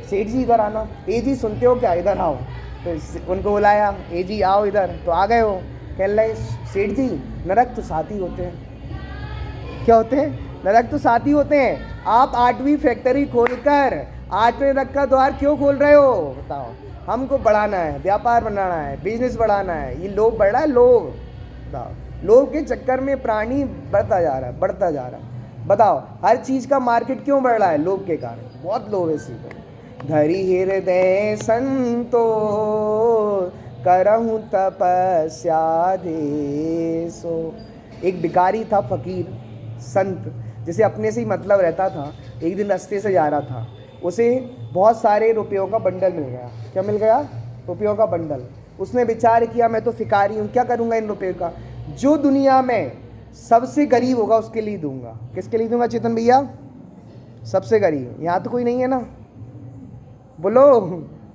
सेठ जी इधर आना। ए जी सुनते हो क्या? इधर आओ। तो उनको बुलाया, ए जी आओ इधर। तो आ गए हो। कह रहे सेठ जी, नरक तो 7 ही होते हैं। क्या होते हैं? नरक तो 7 ही होते हैं। आप 8वीं फैक्ट्री खोलकर 8वें नरक का द्वार क्यों खोल रहे हो? बताओ। हमको बढ़ाना है, व्यापार बनाना है, बिजनेस बढ़ाना है। ये लोभ बढ़ रहा है, लोभ। बताओ, लोभ के चक्कर में प्राणी बढ़ता जा रहा है, बढ़ता जा रहा है। बताओ, हर चीज़ का मार्केट क्यों बढ़ रहा है? लोभ के कारण। बहुत लोभ है इसी पर। धरी हृदय संतो करहूँ तपस्या देसो। एक भिखारी था, फकीर संत, जिसे अपने से ही मतलब रहता था। एक दिन रास्ते से जा रहा था, उसे बहुत सारे रुपयों का बंडल मिल गया। क्या मिल गया? रुपयों का बंडल। उसने विचार किया, मैं तो भिखारी हूँ, क्या करूँगा इन रुपयों का? जो दुनिया में सबसे गरीब होगा उसके लिए दूंगा। किसके लिए दूंगा चेतन भैया? सबसे गरीब। यहाँ तो कोई नहीं है ना? बोलो,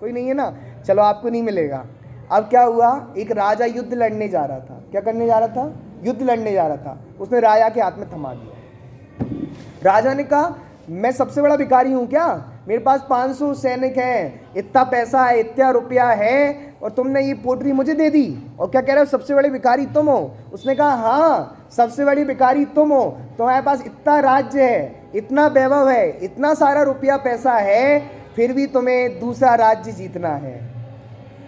कोई नहीं है ना? चलो, आपको नहीं मिलेगा। अब क्या हुआ? एक राजा युद्ध लड़ने जा रहा था। क्या करने जा रहा था? युद्ध लड़ने जा रहा था। उसने राजा के हाथ में थमा दिया। राजा ने कहा, मैं सबसे बड़ा भिखारी हूँ क्या? मेरे पास 500 सैनिक हैं, इतना पैसा है, इतना रुपया है, और तुमने ये पोटरी मुझे दे दी, और क्या कह रहे हो सबसे बड़े भिखारी तुम हो? उसने कहा, हाँ, सबसे बड़ी भिखारी तुम हो। तुम्हारे पास इतना राज्य है, इतना वैभव है, इतना सारा रुपया पैसा है, फिर भी तुम्हें दूसरा राज्य जीतना है।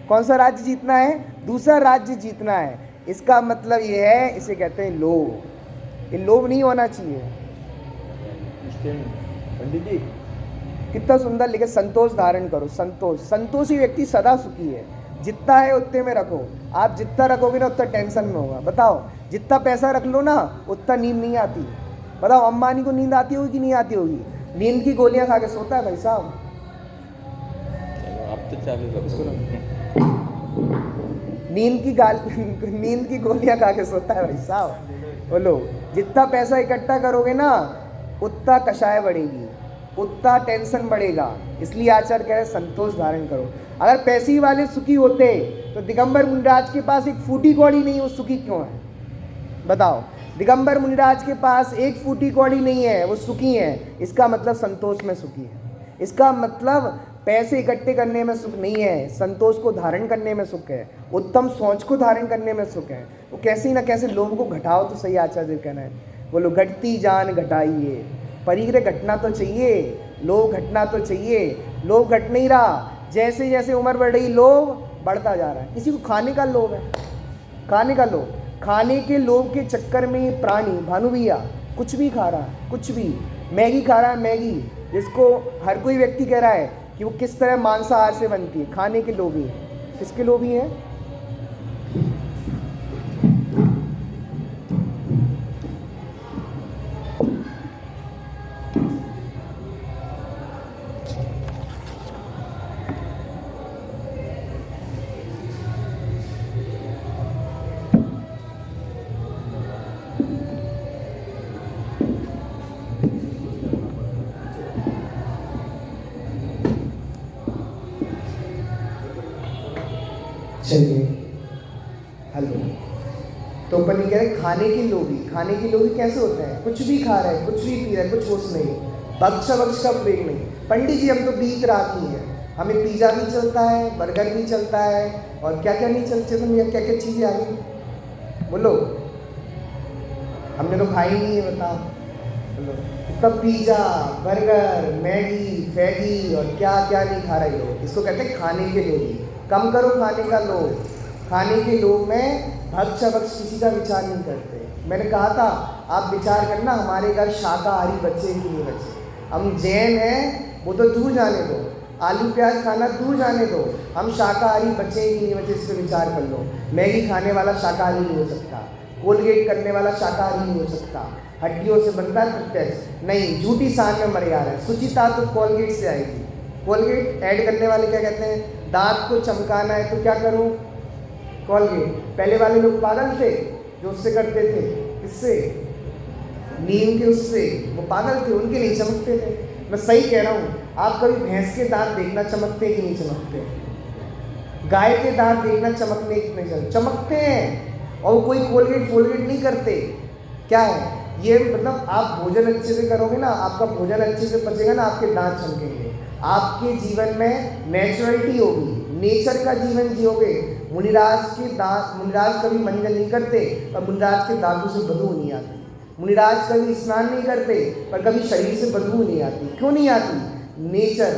कौन सा राज्य जीतना है? दूसरा राज्य जीतना है। इसका मतलब ये है, इसे कहते हैं लोभ। ये लोभ नहीं होना चाहिए। पंडित जी कितना सुंदर लिखे, संतोष धारण करो। संतोष, संतोषी व्यक्ति सदा सुखी है। जितना है उतने में रखो। आप जितना रखोगे ना उतना टेंशन में होगा। बताओ, जितना पैसा रख लो ना उतना नींद नहीं आती। बताओ, अंबानी को नींद आती होगी कि नहीं आती होगी? नींद की गोलियां खा के सोता है भाई साहब। अब तो चालू नींद की गोलियां खा के सोता है भाई साहब। बोलो, जितना पैसा इकट्ठा करोगे ना उतना कषाय बढ़ेगी, उतना टेंशन बढ़ेगा। इसलिए आचार्य कह रहे संतोष धारण करो। अगर पैसे वाले सुखी होते तो दिगंबर मुनिराज के पास एक फूटी कौड़ी नहीं, वो सुखी क्यों है? बताओ, दिगंबर मुनिराज के पास एक फूटी कौड़ी नहीं है, वो सुखी हैं। इसका मतलब संतोष में सुखी है। इसका मतलब पैसे इकट्ठे करने में सुख नहीं है, संतोष को धारण करने में सुख है, उत्तम सोच को धारण करने में सुख है। वो कैसे ना कैसे लोभ को घटाओ तो सही, आचार्य कहना है। बोलो घटती जान घटाइए, परिग्रह घटना तो चाहिए, लोभ घटना तो चाहिए। लोभ घट नहीं रहा, जैसे जैसे उम्र बढ़ रही लोभ बढ़ता जा रहा है। किसी को खाने का लोभ है, खाने का लोभ, खाने के लोभ के चक्कर में प्राणी भानु भैया कुछ भी खा रहा है, कुछ भी। मैगी खा रहा है, मैगी, जिसको हर कोई व्यक्ति कह रहा है कि वो किस तरह मांसाहार से बनती है, खाने के लोभी है। किसके लोभी है? चलिए, हेलो। तो अपन ये कह रहे खाने की लोभी। खाने की लोभी कैसे होता है? कुछ भी खा रहा है, कुछ भी पी रहा है, कुछ होश नहीं, बख्श वक्ष का विवेक नहीं। पंडित जी हम तो बीत रात ही है, हमें पिज़्ज़ा भी चलता है, बर्गर भी चलता है, और क्या क्या नहीं चलते तुम, क्या क्या चीज़ें आ गई बोलो। हमने तो खाई नहीं है, बताओ बोलो। तब पिज़्ज़ा, बर्गर, मैगी, फैगी और क्या क्या नहीं खा रहे लोग। इसको कहते हैं खाने के लोभी। कम करो खाने का लोभ। खाने के लोभ में भक्ष भक्ष किसी का विचार नहीं करते। मैंने कहा था आप विचार करना, हमारे घर शाकाहारी बच्चे कि नहीं बच्चे। हम जैन हैं वो तो दूर जाने दो, आलू प्याज खाना दूर जाने दो, हम शाकाहारी बच्चे कि नहीं बच्चे इस पर विचार कर लो। मैगी खाने वाला शाकाहारी नहीं हो सकता, कोलगेट करने वाला शाकाहारी नहीं हो सकता, हड्डियों से बनता है प्रत्यक्ष नहीं, झूठी सांड में मर जा रहा है। सुचिता तो कोलगेट से आएगी। कोलगेट ऐड करने वाले क्या कहते हैं, दांत को चमकाना है तो क्या करूं, कोलगेट। पहले वाले लोग पागल थे जो उससे करते थे, किससे, नीम के उससे, वो पागल थे, उनके नहीं चमकते थे। मैं सही कह रहा हूँ, आप कभी भैंस के दांत देखना चमकते कि नहीं चमकते, गाय के दांत देखना चमकने की नहीं चमकते हैं, और कोई कोलगेट फोलगेट नहीं करते। क्या है ये, मतलब आप भोजन अच्छे से करोगे ना, आपका भोजन अच्छे से पचेगा ना, आपके दांत चमकेंगे, आपके जीवन में नेचुरलिटी होगी, नेचर का जीवन जियोगे। मुनिराज के दांत, मुनिराज कभी मंजन नहीं करते और मुनिराज के दांतों से बदबू नहीं आती। मुनिराज कभी स्नान नहीं करते पर कभी शरीर से बदबू नहीं आती। क्यों नहीं आती? नेचर,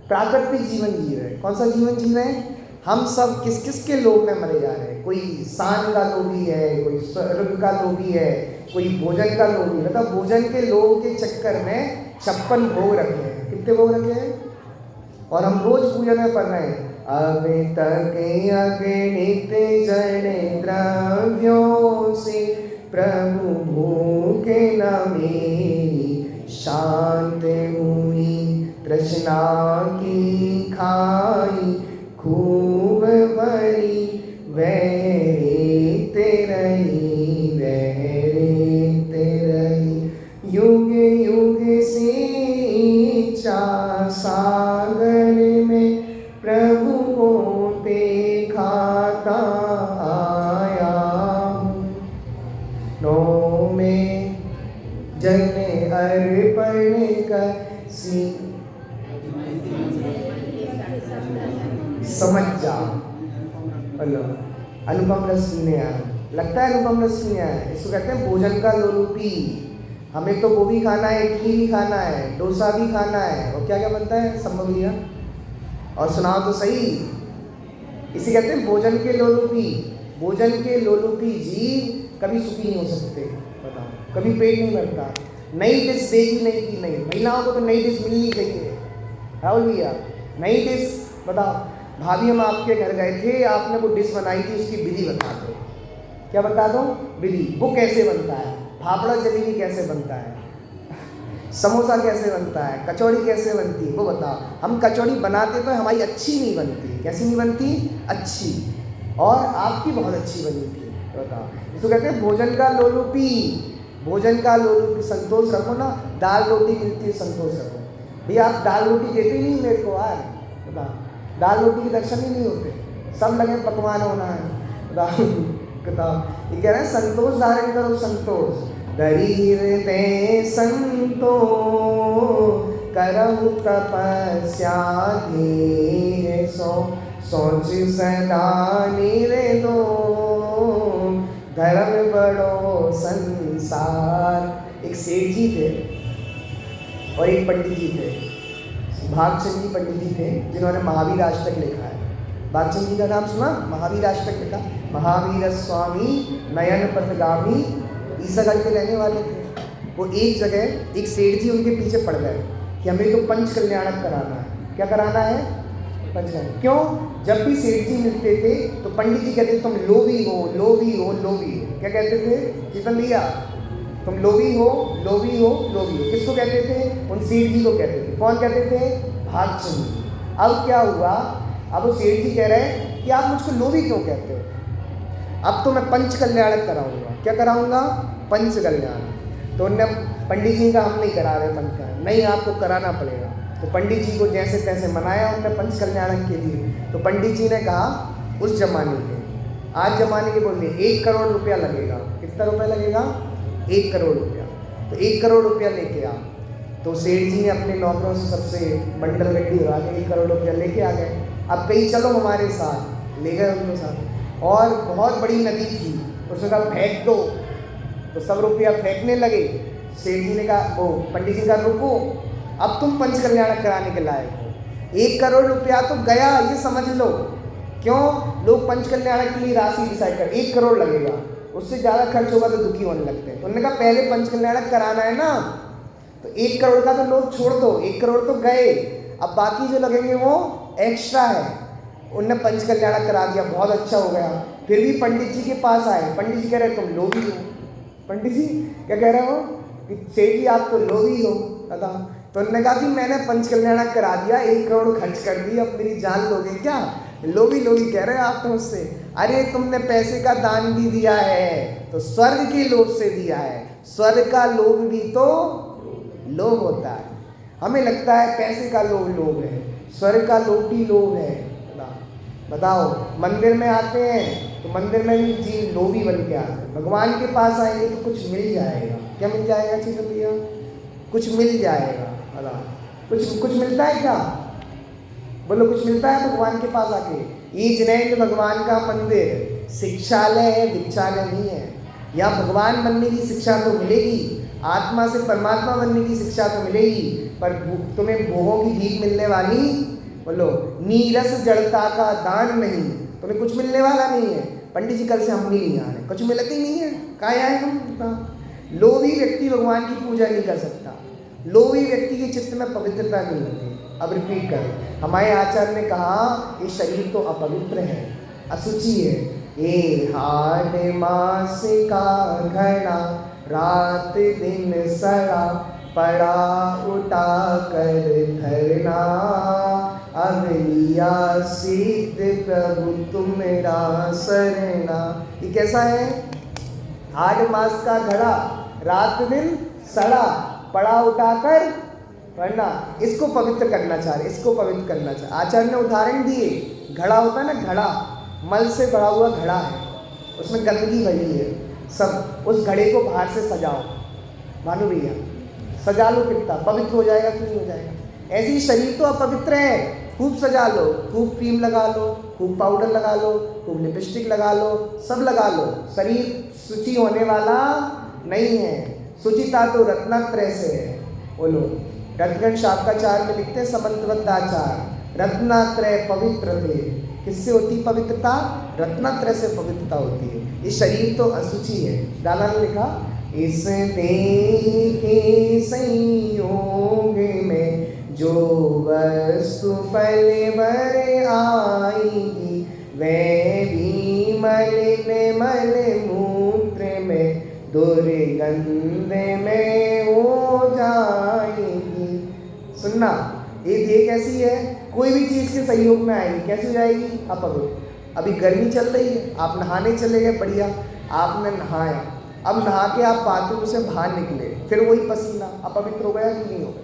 प्राकृतिक जीवन जी रहे। कौन सा जीवन जी रहे हैं? हम सब किस किस के लोभ में मरे जा रहे हैं। कोई सांड का लोभी है, कोई स्वर्ग का लोभी है, कोई भोजन का लोभी। मतलब भोजन के लोभ के चक्कर में 56 भोग रखे हैं। कितने भोग रखे हैं? और हम रोज पूजन में पढ़ रहे हैं, अब तक अगणित जन द्रव्यों से प्रभु भूखे न मेरी, शांत हुई तृष्णा की खाई, खूब भरी वह रही, युग युग से इच्छा सागर में प्रभु को दिखाता आया हूँ। नो में जन अर्पण कर सी, समझ जा। हेलो, अनुपम रस पीने आया, लगता है अनुपम रस पीने आया। इसको कहते हैं भोजन का लोलुपी। हमें तो वो भी खाना है, इडली भी खाना है, डोसा भी खाना है, और क्या क्या बनता है संभव भैया, और सुनाओ तो सही। इसे कहते हैं भोजन के लोलुपी। भोजन के लोलुपी जीव कभी सुखी नहीं हो सकते। बताओ, कभी पेट नहीं भरता। नई डिश देगी नहीं की नहीं, महिलाओं को तो नई डिश मिलनी चाहिए। राहुल भैया नई डिश बताओ। भाभी हम आपके घर गए थे, आपने वो डिश बनाई थी, उसकी विधि बता दो। क्या बता दो? विधि। वो कैसे बनता है, फाफड़ा जलेबी कैसे बनता है, समोसा कैसे बनता है, कचौड़ी कैसे बनती है, वो बताओ। हम कचौड़ी बनाते तो हमारी अच्छी नहीं बनती। कैसी नहीं बनती? अच्छी। और आपकी बहुत अच्छी बनी थी, बताओ। इसको कहते हैं भोजन का लोलुपी। भोजन का लोलुपी। संतोष रखो ना, दाल रोटी मिलती है, संतोष रखो। भैया आप दाल रोटी देते ही नहीं मेरे को यार, बताओ। दाल रोटी के दर्शन ही नहीं होते, सब लगे पकवान होना है, बताओ। किताब ये कह रहे हैं संतोष धारण करो, संतोष धरी ते संतोष करहु तपस्या धीरे सो सोच सदा निरदो धर्म बड़ो संसार। एक सेठ जी थे और एक पंडित जी थे, भागचंद जी पंडित जी थे जिन्होंने महावीर अष्टक लिखा है। भागचंद जी का नाम सुना? महावीर अष्टक लिखा, महावीर स्वामी नयन पथगामी, ईसागढ़ के रहने वाले थे। वो एक जगह एक सेठ जी उनके पीछे पड़ गए कि हमें तो पंच कल्याणक कराना है। क्या कराना है? पंच कल्याण। क्यों? जब भी सेठ जी मिलते थे तो पंडित जी कहते तुम लोभी हो, लोभी हो, लोभी हो। क्या कहते थे? चेतन भैया, तुम लोभी हो, लोभी हो, लोभी हो। किसको कहते थे? उन सेठ जी को कहते थे। कौन कहते थे? भागचंद जी। अब क्या हुआ? अब वो सेठ जी कह रहे हैं कि आप मुझको लोभी क्यों कहते हो? अब तो मैं पंच कल्याणक कराऊंगा। क्या कराऊंगा? पंच कल्याण। तो उनने पंडित जी का हम नहीं करा रहे पंच कल्याण, नहीं आपको कराना पड़ेगा। तो पंडित जी को जैसे तैसे मनाया उनने पंच कल्याणक के लिए। तो पंडित जी ने कहा उस जमाने के, आज जमाने के बोलिए 1 करोड़ रुपया लगेगा। कितना रुपया लगेगा? 1 करोड़ रुपया। तो 1 करोड़ रुपया लेके आ। तो सेठ जी ने अपने नौकरों से सबसे बंडल गड्डी उड़ा के 1 करोड़ रुपया लेके आ गए। अब कहीं चलो हमारे साथ, ले गए उनके साथ। और बहुत बड़ी नदी थी, उसने कहा फेंक दो। तो सब रुपया फेंकने लगे। सेठ जी ने कहा, वो पंडित जी का रुको, अब तुम पंच कल्याणक कराने के लायक हो। 1 करोड़ रुपया तो गया, ये समझ लो। क्यों? लोग पंच कल्याणक के लिए राशि डिसाइड कर, 1 करोड़ लगेगा, उससे ज़्यादा खर्च होगा तो दुखी होने लगते हैं। उन्होंने कहा पहले पंच कल्याणक कराना है ना, तो 1 करोड़ का तो लोग छोड़ दो, 1 करोड़ तो गए, अब बाकी जो लगेंगे वो एक्स्ट्रा है। उनने पंच कल्याणक करा दिया, बहुत अच्छा हो गया। फिर भी पंडित जी के पास आए, पंडित जी कह रहे तुम लोभी हो। पंडित जी क्या कह रहे हो? कि सेठ जी आप तो लोभी हो दादा। तो उन्होंने कहा कि मैंने पंच कल्याणक करा दिया, 1 करोड़ खर्च कर दी, अब मेरी जान लोगे क्या? लोभी लोभी कह रहे हैं आप तो मुझसे। अरे तुमने पैसे का दान भी दिया है तो स्वर्ग के लोभ से दिया है, स्वर्ग का लोभ भी तो लोभ होता है। हमें लगता है पैसे का लोभ है, स्वर्ग का लोभ भी लोभ है। बताओ, मंदिर में आते हैं तो मंदिर में भी जी लोभी बन के आते हैं। भगवान के पास आएंगे तो कुछ मिल जाएगा। क्या मिल जाएगा चेतन भैया? कुछ मिल जाएगा। अल्लाह कुछ मिलता है क्या? बोलो कुछ मिलता है भगवान के पास आके? ये जिनेंद्र भगवान का मंदिर शिक्षालय है, भिक्षालय नहीं है। यहाँ भगवान बनने की शिक्षा तो मिलेगी, आत्मा से परमात्मा बनने की शिक्षा तो मिलेगी, पर तुम्हें भोगों की भीख मिलने वाली, बोलो नीरस जड़ता का दान नहीं, तुम्हें कुछ मिलने वाला नहीं है। पंडित जी कल से हम भी नहीं आ रहे, कुछ मिलते ही नहीं है, कहाँ आए हम? लोभी व्यक्ति भगवान की पूजा नहीं कर सकता, लोभी व्यक्ति के चित्त में पवित्रता नहीं होती। अब रिपीट कर, हमारे आचार्य ने कहा ये शरीर तो अपवित्र है, असुचि है। ये हाड मास का घड़ा रात दिन सड़ा पड़ा उठा कर धरना, अब लिया सिद्ध प्रभु तुम्हारा शरणा। ये कैसा है? हाड मास का घड़ा रात दिन सड़ा पड़ा उठाकर वरना, इसको पवित्र करना चाह रहे, इसको पवित्र करना चाह। आचार्य ने उदाहरण दिए, घड़ा होता है ना, घड़ा मल से भरा हुआ घड़ा है, उसमें गंदगी भरी है सब, उस घड़े को बाहर से सजाओ, मानो भैया सजा लो, कितना पवित्र हो जाएगा कि नहीं हो जाएगा? ऐसे ही शरीर तो अपवित्र है, खूब सजा लो, खूब क्रीम लगा लो, खूब पाउडर लगा लो, खूब लिपस्टिक लगा लो, सब लगा लो, शरीर शुचि होने वाला नहीं है। शुचिता तो रत्नात्रय से है। बोलो, रत्नगण शाकाचार में लिखते हैं समंतवद्धाचार, रत्नात्रय पवित्र थे। किससे होती पवित्रता? रत्नात्रय से पवित्रता होती है। ये शरीर तो असुचि है। दादा ने लिखा, इस देह के संयोग में जो वस्तु पल भर आएगी, वह भी मलिन मल मूत्र में दुर्गंध में हो जाएगी। सुनना, ये देह कैसी है? कोई भी चीज़ के सहयोग में आएगी, कैसी हो जाएगी? अपवित्र। अभी गर्मी चल रही है, आप नहाने चले गए, बढ़िया, आपने नहाया, अब नहा के आप बाथरूम से बाहर निकले, फिर वही पसीना अपवित्र हो गया कि नहीं हो गया?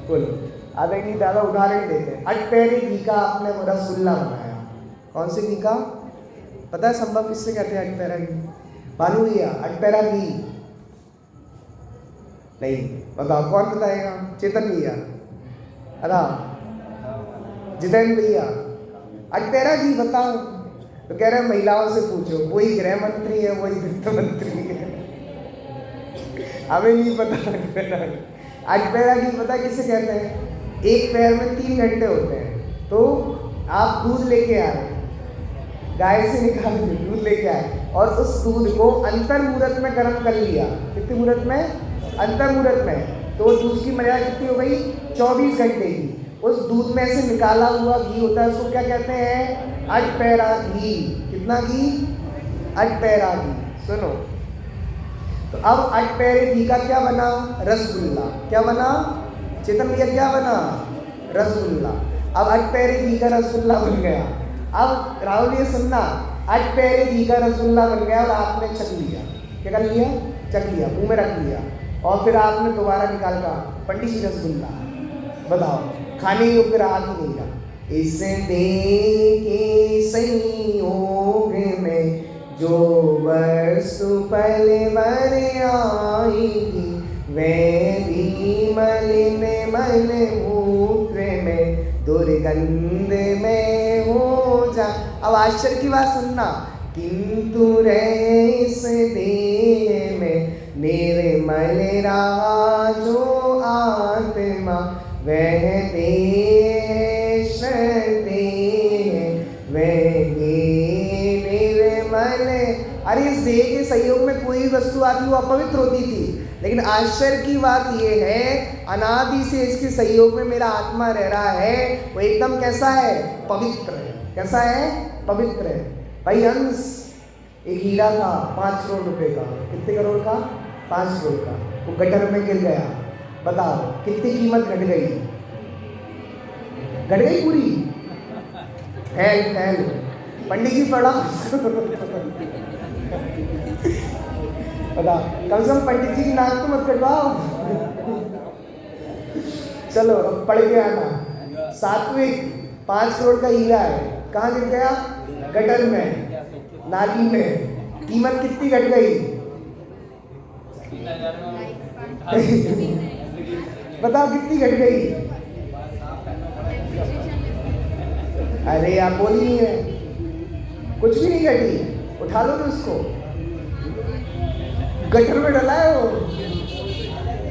बोलो। आगे नहीं दादा उदाहरण देते हैं, अटपहरी घी का आपने रसगुल्ला बनाया, कौन से घी का? पता है संभव किससे कहते हैं अटपैरा घी? भानु भैया अटपैरा घी नहीं, बताओ कौन बताएगा? चेतन भैया, बताओ जितेंद्र भैया, अटपैरा घी बताओ। तो कह रहे हैं महिलाओं से पूछो, वही गृह मंत्री है, वही वित्त मंत्री है, हमें नहीं पता। अटपैरा घी पता किसे कहते हैं? एक पैर में 3 घंटे होते हैं। तो आप दूध लेके आए, गाय से निकाल के दूध लेके आए और उस दूध को अंतर मुहूर्त में गर्म कर लिया। कितने मुहूर्त में? अंतर मुहूर्त में। तो दूध की मर्यादा कितनी हो गई? 24 घंटे की। उस दूध में से निकाला हुआ घी होता है, उसको क्या कहते हैं? अटपैरा घी। कितना घी? अटपैरा घी। सुनो, तो अब अटपैरे घी का क्या बना? रसगुल्ला। क्या बना चेतन भैया? क्या बना? रसगुल्ला। अब अटपैरे घी का रसगुल्ला बन गया। अब राहुल ये सुनना, अटपैरे घी का रसगुल्ला बन गया और आपने चख लिया। क्या कर लिया? चख लिया, मुंह में रख लिया और फिर आपने दोबारा निकाल कर, पंडित जी रसगुल्ला, बताओ खाने योग्य रहा कि नहीं रहा? इस देह के संयोग में जो वस्तु पल भर आएगी, वह भी मलिन मन मूत्र में दुर्गंध में हो जा। अब आश्चर्य की बात सुनना, किंतु इस देह में निर्मल रहा जो आत्मा, वह देश अरे इस देह के संयोग में कोई वस्तु आती वो अपवित्र होती थी, लेकिन आश्चर्य की बात ये है अनादि से इसके संयोग में मेरा आत्मा रह रहा है, वो एकदम कैसा है? पवित्र है। कैसा है? पवित्र है। भाई अंश, एक हीरा था 5 करोड़ रुपए का। कितने करोड़ का? 5 करोड़ का। वो गटर में गिर गया, बताओ कितनी कीमत घट गई? घट गई पूरी। फैल पंडित जी पढ़ा बता, कम से कम पंडित जी की नाक तो मत कटवाओ। चलो अब पढ़ के आना। सात्विक 5 करोड़ का हीरा है, कहाँ गिर गया? गटर में, नाली में। कीमत कितनी घट गई? बताओ कितनी घट गई? अरे आप बोली नहीं है, कुछ भी नहीं घटी। उठा लो तो उसको, गटर में डला है वो।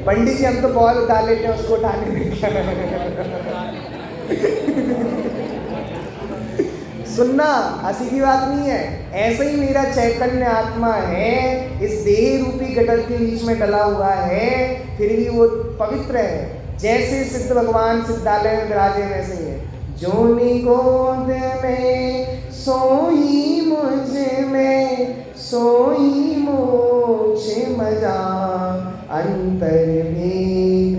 पंडित जी हम तो बहुत उठा लेते हैं, उसको उठाने में क्या सुनना, हंसी की बात नहीं है। ऐसे ही मेरा चैतन्य आत्मा है, इस देह रूपी गटर के बीच में डला हुआ है, फिर भी वो पवित्र है। जैसे सिद्ध भगवान सिद्धालय में विराजे वैसे ही है। जो निगोद में सोई मुझ में, सोई मोक्ष मजा, अंतर भेद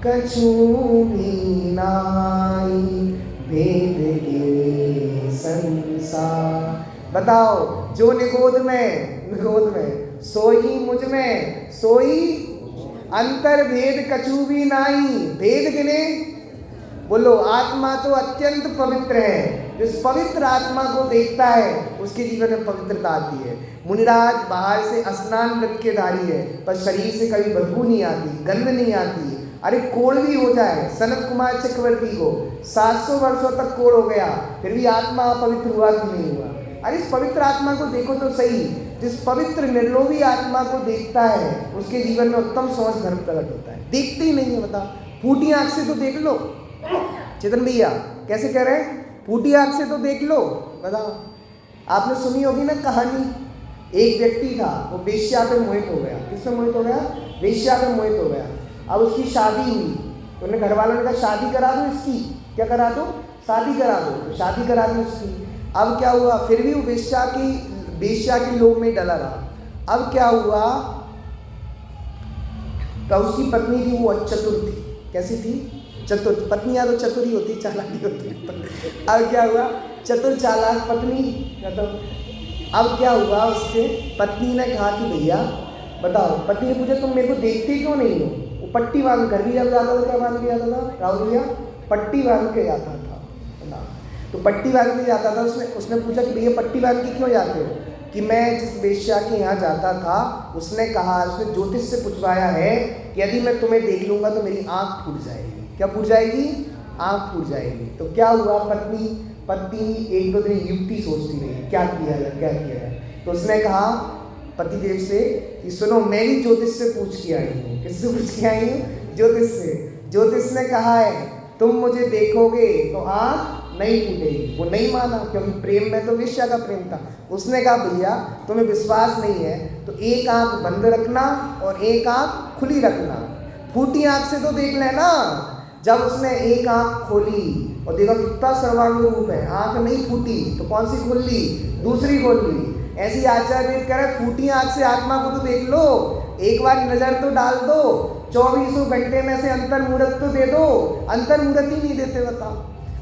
कछु भी नाई, भेद गिरे संसार। बताओ, जो निगोद में सोई मुझ में, सोई अंतर भेद कछु भी नाई, भेद गिने। बोलो, आत्मा तो अत्यंत पवित्र है। जिस पवित्र आत्मा को देखता है उसके जीवन में पवित्रता आती है। मुनिराज बाहर से स्नान व्रत के धारी है, पर शरीर से कभी बदबू नहीं आती, गंध नहीं आती। अरे कोढ़ भी हो जाए, सनत कुमार चक्रवर्ती को 700 वर्षों तक कोढ़ हो गया, फिर भी आत्मा पवित्र हुआ कि नहीं हुआ? अरे इस पवित्र आत्मा को देखो तो सही। जिस पवित्र निर्लोभी आत्मा को देखता है उसके जीवन में उत्तम सोच धर्म प्रकट होता है। देखते ही नहीं है, बताओ। फूटी आंख से तो देख लो। चेतन भैया कैसे कह रहे हैं? फूटी आंख से तो देख लो। बताओ, आपने सुनी होगी ना कहानी, एक व्यक्ति था, वो वेश्या पे मोहित हो गया। किसमें मोहित हो गया? वेश्या पे मोहित हो गया। अब उसकी शादी हुई तो उन्हें घर वालों ने कहा शादी करा दो इसकी। क्या करा दो? शादी करा दो। तो शादी करा दी उसकी। अब क्या हुआ? फिर भी वो वेश्या के लोभ में डला रहा। अब क्या हुआ? तो उसकी पत्नी थी, वो चतुर थी। कैसी थी? चतुर। पत्नियां तो चतुर ही होती, चालाक ही होती। अब क्या हुआ? चतुर चालाक पत्नी। अब क्या हुआ? उसके पत्नी ने कहा कि भैया बताओ, पत्नी ने पूछा तुम मेरे को देखते क्यों नहीं हो? वो पट्टी बांध, घर भी जब जाता था क्या बांध के जाता था राहुल भैया? पट्टी बांध के जाता था। तो तो पट्टी बांध के जाता था। उसने पूछा कि भैया पट्टी बांध के क्यों जाते हो? कि मैं जिस वेश्या के यहाँ जाता था, उसने कहा, उसने ज्योतिष से पूछवाया है कि यदि मैं तुम्हें देख लूँगा तो मेरी आँख फूट जाएगी। क्या फूट जाएगी? आँख फूट जाएगी। तो क्या हुआ, पत्नी एक दो दिन युक्ति सोचती रही, क्या किया जाए। तो उसने कहा पतिदेव से कि सुनो, मैं भी ज्योतिष से पूछ के आई हूँ। किससे पूछ के आई हूँ? ज्योतिष से। ज्योतिष ने कहा है तुम मुझे देखोगे तो आँख नहीं फूटेगी। वो नहीं माना, क्योंकि प्रेम में तो वेश्या का प्रेम था। उसने कहा भैया तुम्हें विश्वास नहीं है तो एक आँख बंद रखना और एक आँख खुली रखना, फूटी आँख से तो देख लेना। जब उसने एक आँख खोली और देखा कितना सर्वांग रूप है, आँख नहीं फूटी, तो कौन सी खोल ली? दूसरी खोल ली। ऐसी आचार्य कह रहे फूटी आँख से आत्मा को तो देख लो, एक बार नजर तो डाल दो, 24 घंटे में से अंतर मुहूर्त तो दे दो। अंतर मुहूर्त ही नहीं देते, बताओ।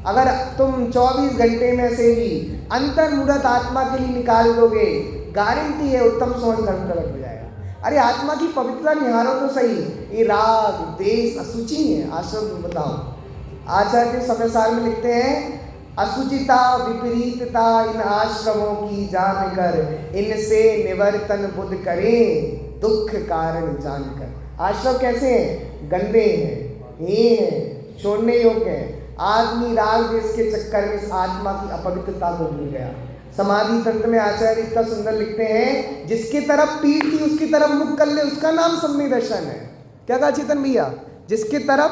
अगर तुम 24 घंटे में से भी अंतर मुहूर्त आत्मा के लिए निकाल दोगे, गारंटी है उत्तम सोच धर्म प्रकट हो जाएगा। अरे आत्मा की पवित्रता निहारो तो सही, ये राग देश अशुचि है। आश्रम बताओ, आचार्य समय सार में लिखते हैं अशुचिता विपरीतता इन आश्रमों की जानकर, इनसे निवर्तन बुद्ध करें दुख कारण जानकर। आश्रम कैसे हैं? गंदे हैं, ये हैं, छोड़ने योग्य हैं। आदमी राग देश के चक्कर में इस आत्मा की अपवित्रता को भूल गया। समाधि तंत्र में आचार्य इतना सुंदर लिखते हैं, जिसकी तरफ पीठ थी उसकी तरफ मुख कर ले, उसका नाम सम्यक दर्शन है। क्या कहा चेतन भैया? जिसकी तरफ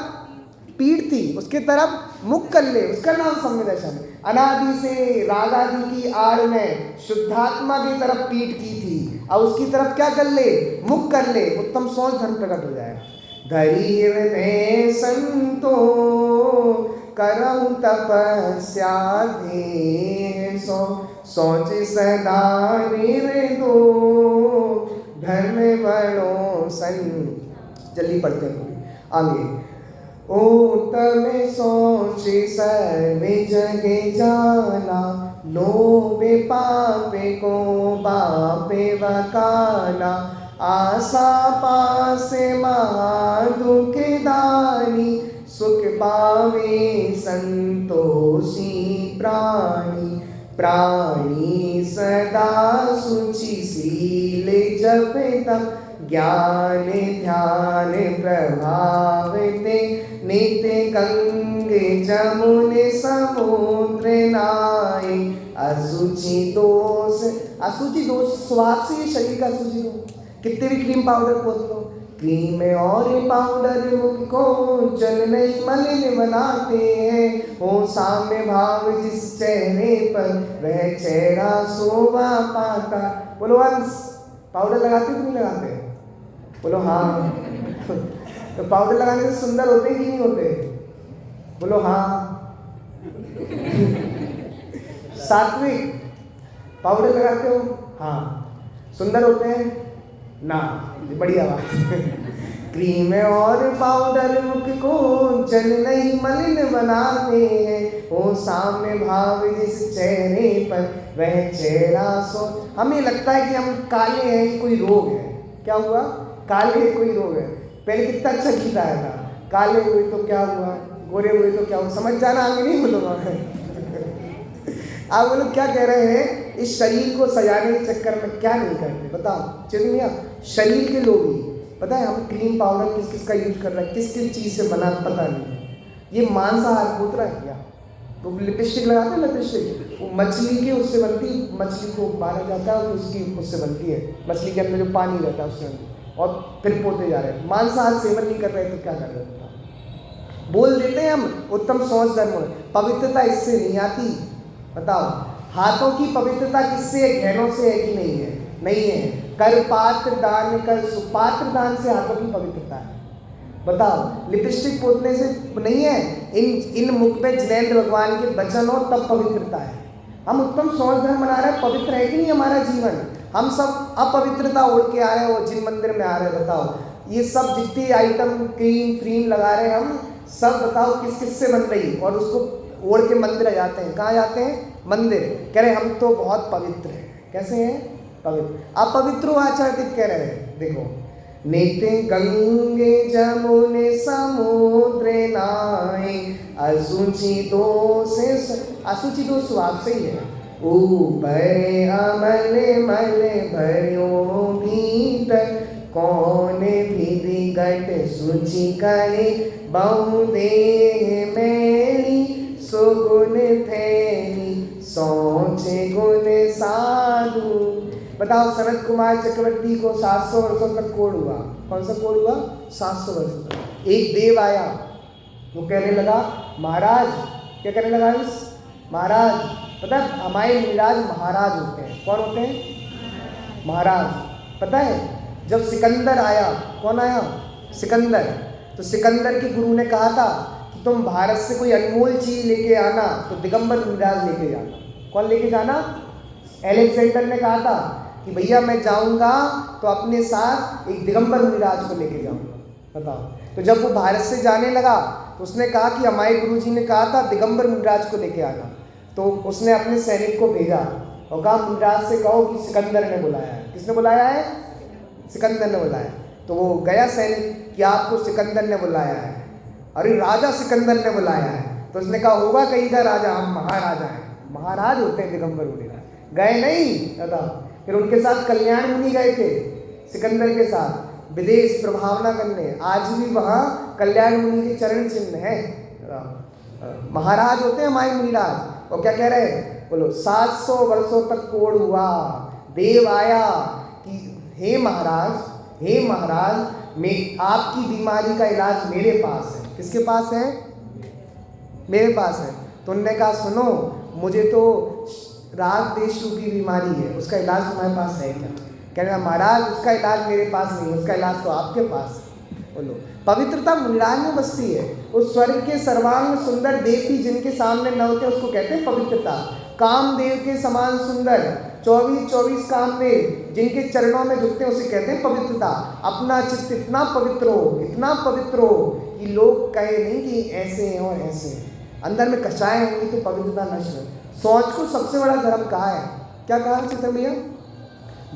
पीठ थी उसके तरफ मुख कर ले, उसका नाम सम्यक दर्शन है। अनादि से रागादि की आड़ में शुद्धात्मा की तरफ पीठ की थी, और उसकी तरफ क्या कर ले? मुख कर ले, उत्तम सोच धर्म प्रकट हो जाएगा। धैर्य में संतो करऊं तपस्या धीर, सोच सदा निर्दो धर्म बड़ो सन। जल्दी पढ़ते हैं आगे। ओ तमे सोच सर्वे जगे जाना, लोभे पापे को बापे वकाना, आशा पासे महादुख दानी, सुख पावे संतोषी प्राणी, प्राणी सदा शुचिशील जप तप, ज्ञान ध्यान प्रभावते, नित्य गंगे जमुने समुद्र नाय, अशुचि दोष स्वाद से शरीर का अशुचि दोष। कितने भी क्रीम पाउडर पोत लो, क्रीम और पाउडर मुख को जल नहीं मलिन बनाते हैं। हो साम्य भाव जिस चेहरे पर वह चेहरा शोभा पाता। बोलो अंश, पाउडर लगाते हो कि नहीं लगाते? बोलो हाँ। तो पाउडर लगाने से सुंदर होते कि नहीं होते? बोलो हाँ। सात्विक, पाउडर लगाते हो? हाँ। सुंदर होते हैं ना? बढ़िया बात। क्रीम और पाउडर मुख को जल नहीं मलिन बनाते हैं। हो साम्य भाव जिस चेहरे पर वह चेहरा सो। हमें लगता है कि हम काले हैं, ये कोई रोग है। क्या हुआ? काले कोई रोग है। पहले कितना अच्छा गीत आया था, काले हुए तो क्या हुआ, गोरे हुए तो क्या हुआ। समझ जाना, आगे नहीं बोलूँगा। आप लोग क्या कह रहे हैं? इस शरीर को सजाने के चक्कर में क्या नहीं करते बताओ चलिए। शरीर के लोग ही पता है हम क्रीम पाउडर किस किस का यूज कर रहे हैं, किस किस चीज़ से बना पता नहीं। ये मांसाहार पुत्र है क्या? तो लिपस्टिक लगाते हैं, लिपस्टिक वो मछली के उससे बनती, मछली को मारा जाता है और उसकी उससे बनती है। मछली के अंदर जो पानी रहता है उससे बनती, और फिर पोते जा रहे हैं। मांसाहार सेवन नहीं कर रहे तो क्या कर रहे हैं? बोल देते हैं हम उत्तम सोच धर्म, पवित्रता इससे नहीं आती। बताओ हाथों की पवित्रता किससे है? घैनों से है कि नहीं है? नहीं है। कर पात्र दान कर सुपात्र दान से हाथों की पवित्रता है। बताओ लिपस्टिक पोतने से नहीं है। इन मुख पे जिनेंद्र भगवान के वचन हो तब पवित्रता है। हम उत्तम सोच धर्म बना रहे हैं, पवित्र है कि नहीं हमारा जीवन? हम सब अपवित्रता ओढ़ के आ रहे हैं और जिन मंदिर में आ रहे हैं। बताओ ये सब जितनी आइटम क्रीम फ्रीम लगा रहे हैं हम सब, बताओ किस किस से बन रही, और उसको ओढ़ के मंदिर आ जाते हैं। कहाँ जाते हैं? मंदिर। कह रहे हम तो बहुत पवित्र हैं। कैसे हैं? पवित्र। अपवित्र आचार्य कह रहे हैं, देखो नित्य गंगे जमुने समुद्र नाय, अशुचि दोष असुचि दोष स्वभाव से ही है। ऊपर अमल मल भर्यो भीतर, कौन विधि घट शुचि करे, बहु देह मैली सुगुण थैली, सोचे गुण साधु। बताओ, सनत कुमार चक्रवर्ती को 700 वर्षों तक कोढ़ हुआ। कौन सा कोढ़ हुआ? 700 वर्षों तक। एक देव आया, वो कहने लगा महाराज, क्या कहने लगा? महाराज, पता है हमारे मुनिराज महाराज होते हैं। कौन होते हैं? महाराज। पता है जब सिकंदर आया, कौन आया? सिकंदर। तो सिकंदर के गुरु ने कहा था कि तुम भारत से कोई अनमोल चीज लेके आना, तो दिगंबर मुनिराज लेके जाना। कौन लेके जाना? एलेक्जेंडर ने कहा था कि भैया मैं जाऊंगा तो अपने साथ एक दिगंबर मुनिराज को लेके जाऊंगा। बताओ, तो जब वो भारत से जाने लगा तो उसने कहा कि हमारे गुरुजी ने कहा था दिगंबर मुनिराज को लेके आना। तो उसने अपने सैनिक को भेजा और कहा मुनिराज से कहो कि सिकंदर ने बुलाया है। किसने बुलाया है? सिकंदर ने बुलाया। तो वो गया सैनिक कि आपको सिकंदर ने बुलाया है। अरे राजा सिकंदर ने बुलाया है। तो उसने कहा होगा कहीं का राजा, हम महाराजा हैं। महाराज होते हैं दिगंबर मुनिराज। गए नहीं दादा। फिर उनके साथ कल्याण मुनि गए थे, सिकंदर के साथ विदेश प्रभावना करने। आज भी वहाँ कल्याण मुनि के चरण चिन्ह है। महाराज होते हैं हमारे मुनिराज। और क्या कह रहे हैं? बोलो 700 वर्षों तक कोढ़ हुआ। देव आया कि हे महाराज, हे महाराज, मैं आपकी बीमारी का इलाज मेरे पास है। किसके पास है? मेरे पास है। तो उन्होंने कहा सुनो, मुझे तो राग देश रूपी बीमारी है, उसका इलाज तुम्हारे पास है क्या? कहना महाराज उसका इलाज मेरे पास नहीं है, उसका इलाज तो आपके पास है। बोलो, पवित्रता मुनिराज में बसती है। उस स्वर्ग के सर्वांग सुंदर देव भी जिनके सामने न होते उसको कहते हैं पवित्रता। कामदेव के समान सुंदर 24 कामदेव जिनके चरणों में झुकते हैं उसे कहते हैं पवित्रता। अपना चित्त इतना पवित्र हो कि लोग कहे नहीं कि ऐसे हैं और ऐसे हैं। अंदर में कचाएं होंगी तो पवित्रता नष्ट है। सोच को सबसे बड़ा धर्म कहा है? क्या कहा चित्र भैया?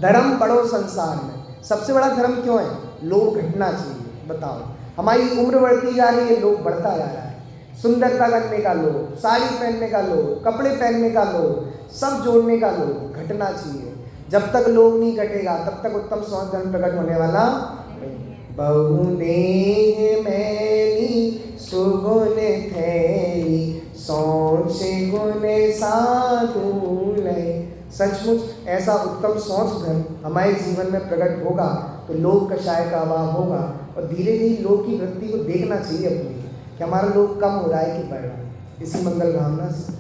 धर्म बढ़ो संसार में। सबसे बड़ा धर्म क्यों है? लोभ घटना चाहिए। बताओ, हमारी उम्र बढ़ती जा रही है, लोभ बढ़ता जा रहा है। सुंदरता करने का लोभ, साड़ी पहनने का लोभ, कपड़े पहनने का लोभ, सब जोड़ने का लोभ घटना चाहिए। जब तक लोभ नहीं घटेगा तब तक उत्तम सोच धर्म प्रकट होने वाला नहीं। बहु देह मैली सुगुण थैली, सोच गुण साधु लय। सचमुच ऐसा उत्तम सोच धर्म हमारे जीवन में प्रकट होगा तो लोभ कषाय का अभाव होगा। और धीरे धीरे लोभ की वृत्ति को देखना चाहिए अपनी कि हमारा लोभ कम हो रहा है कि बढ़ रहा है। इसी मंगल कामना से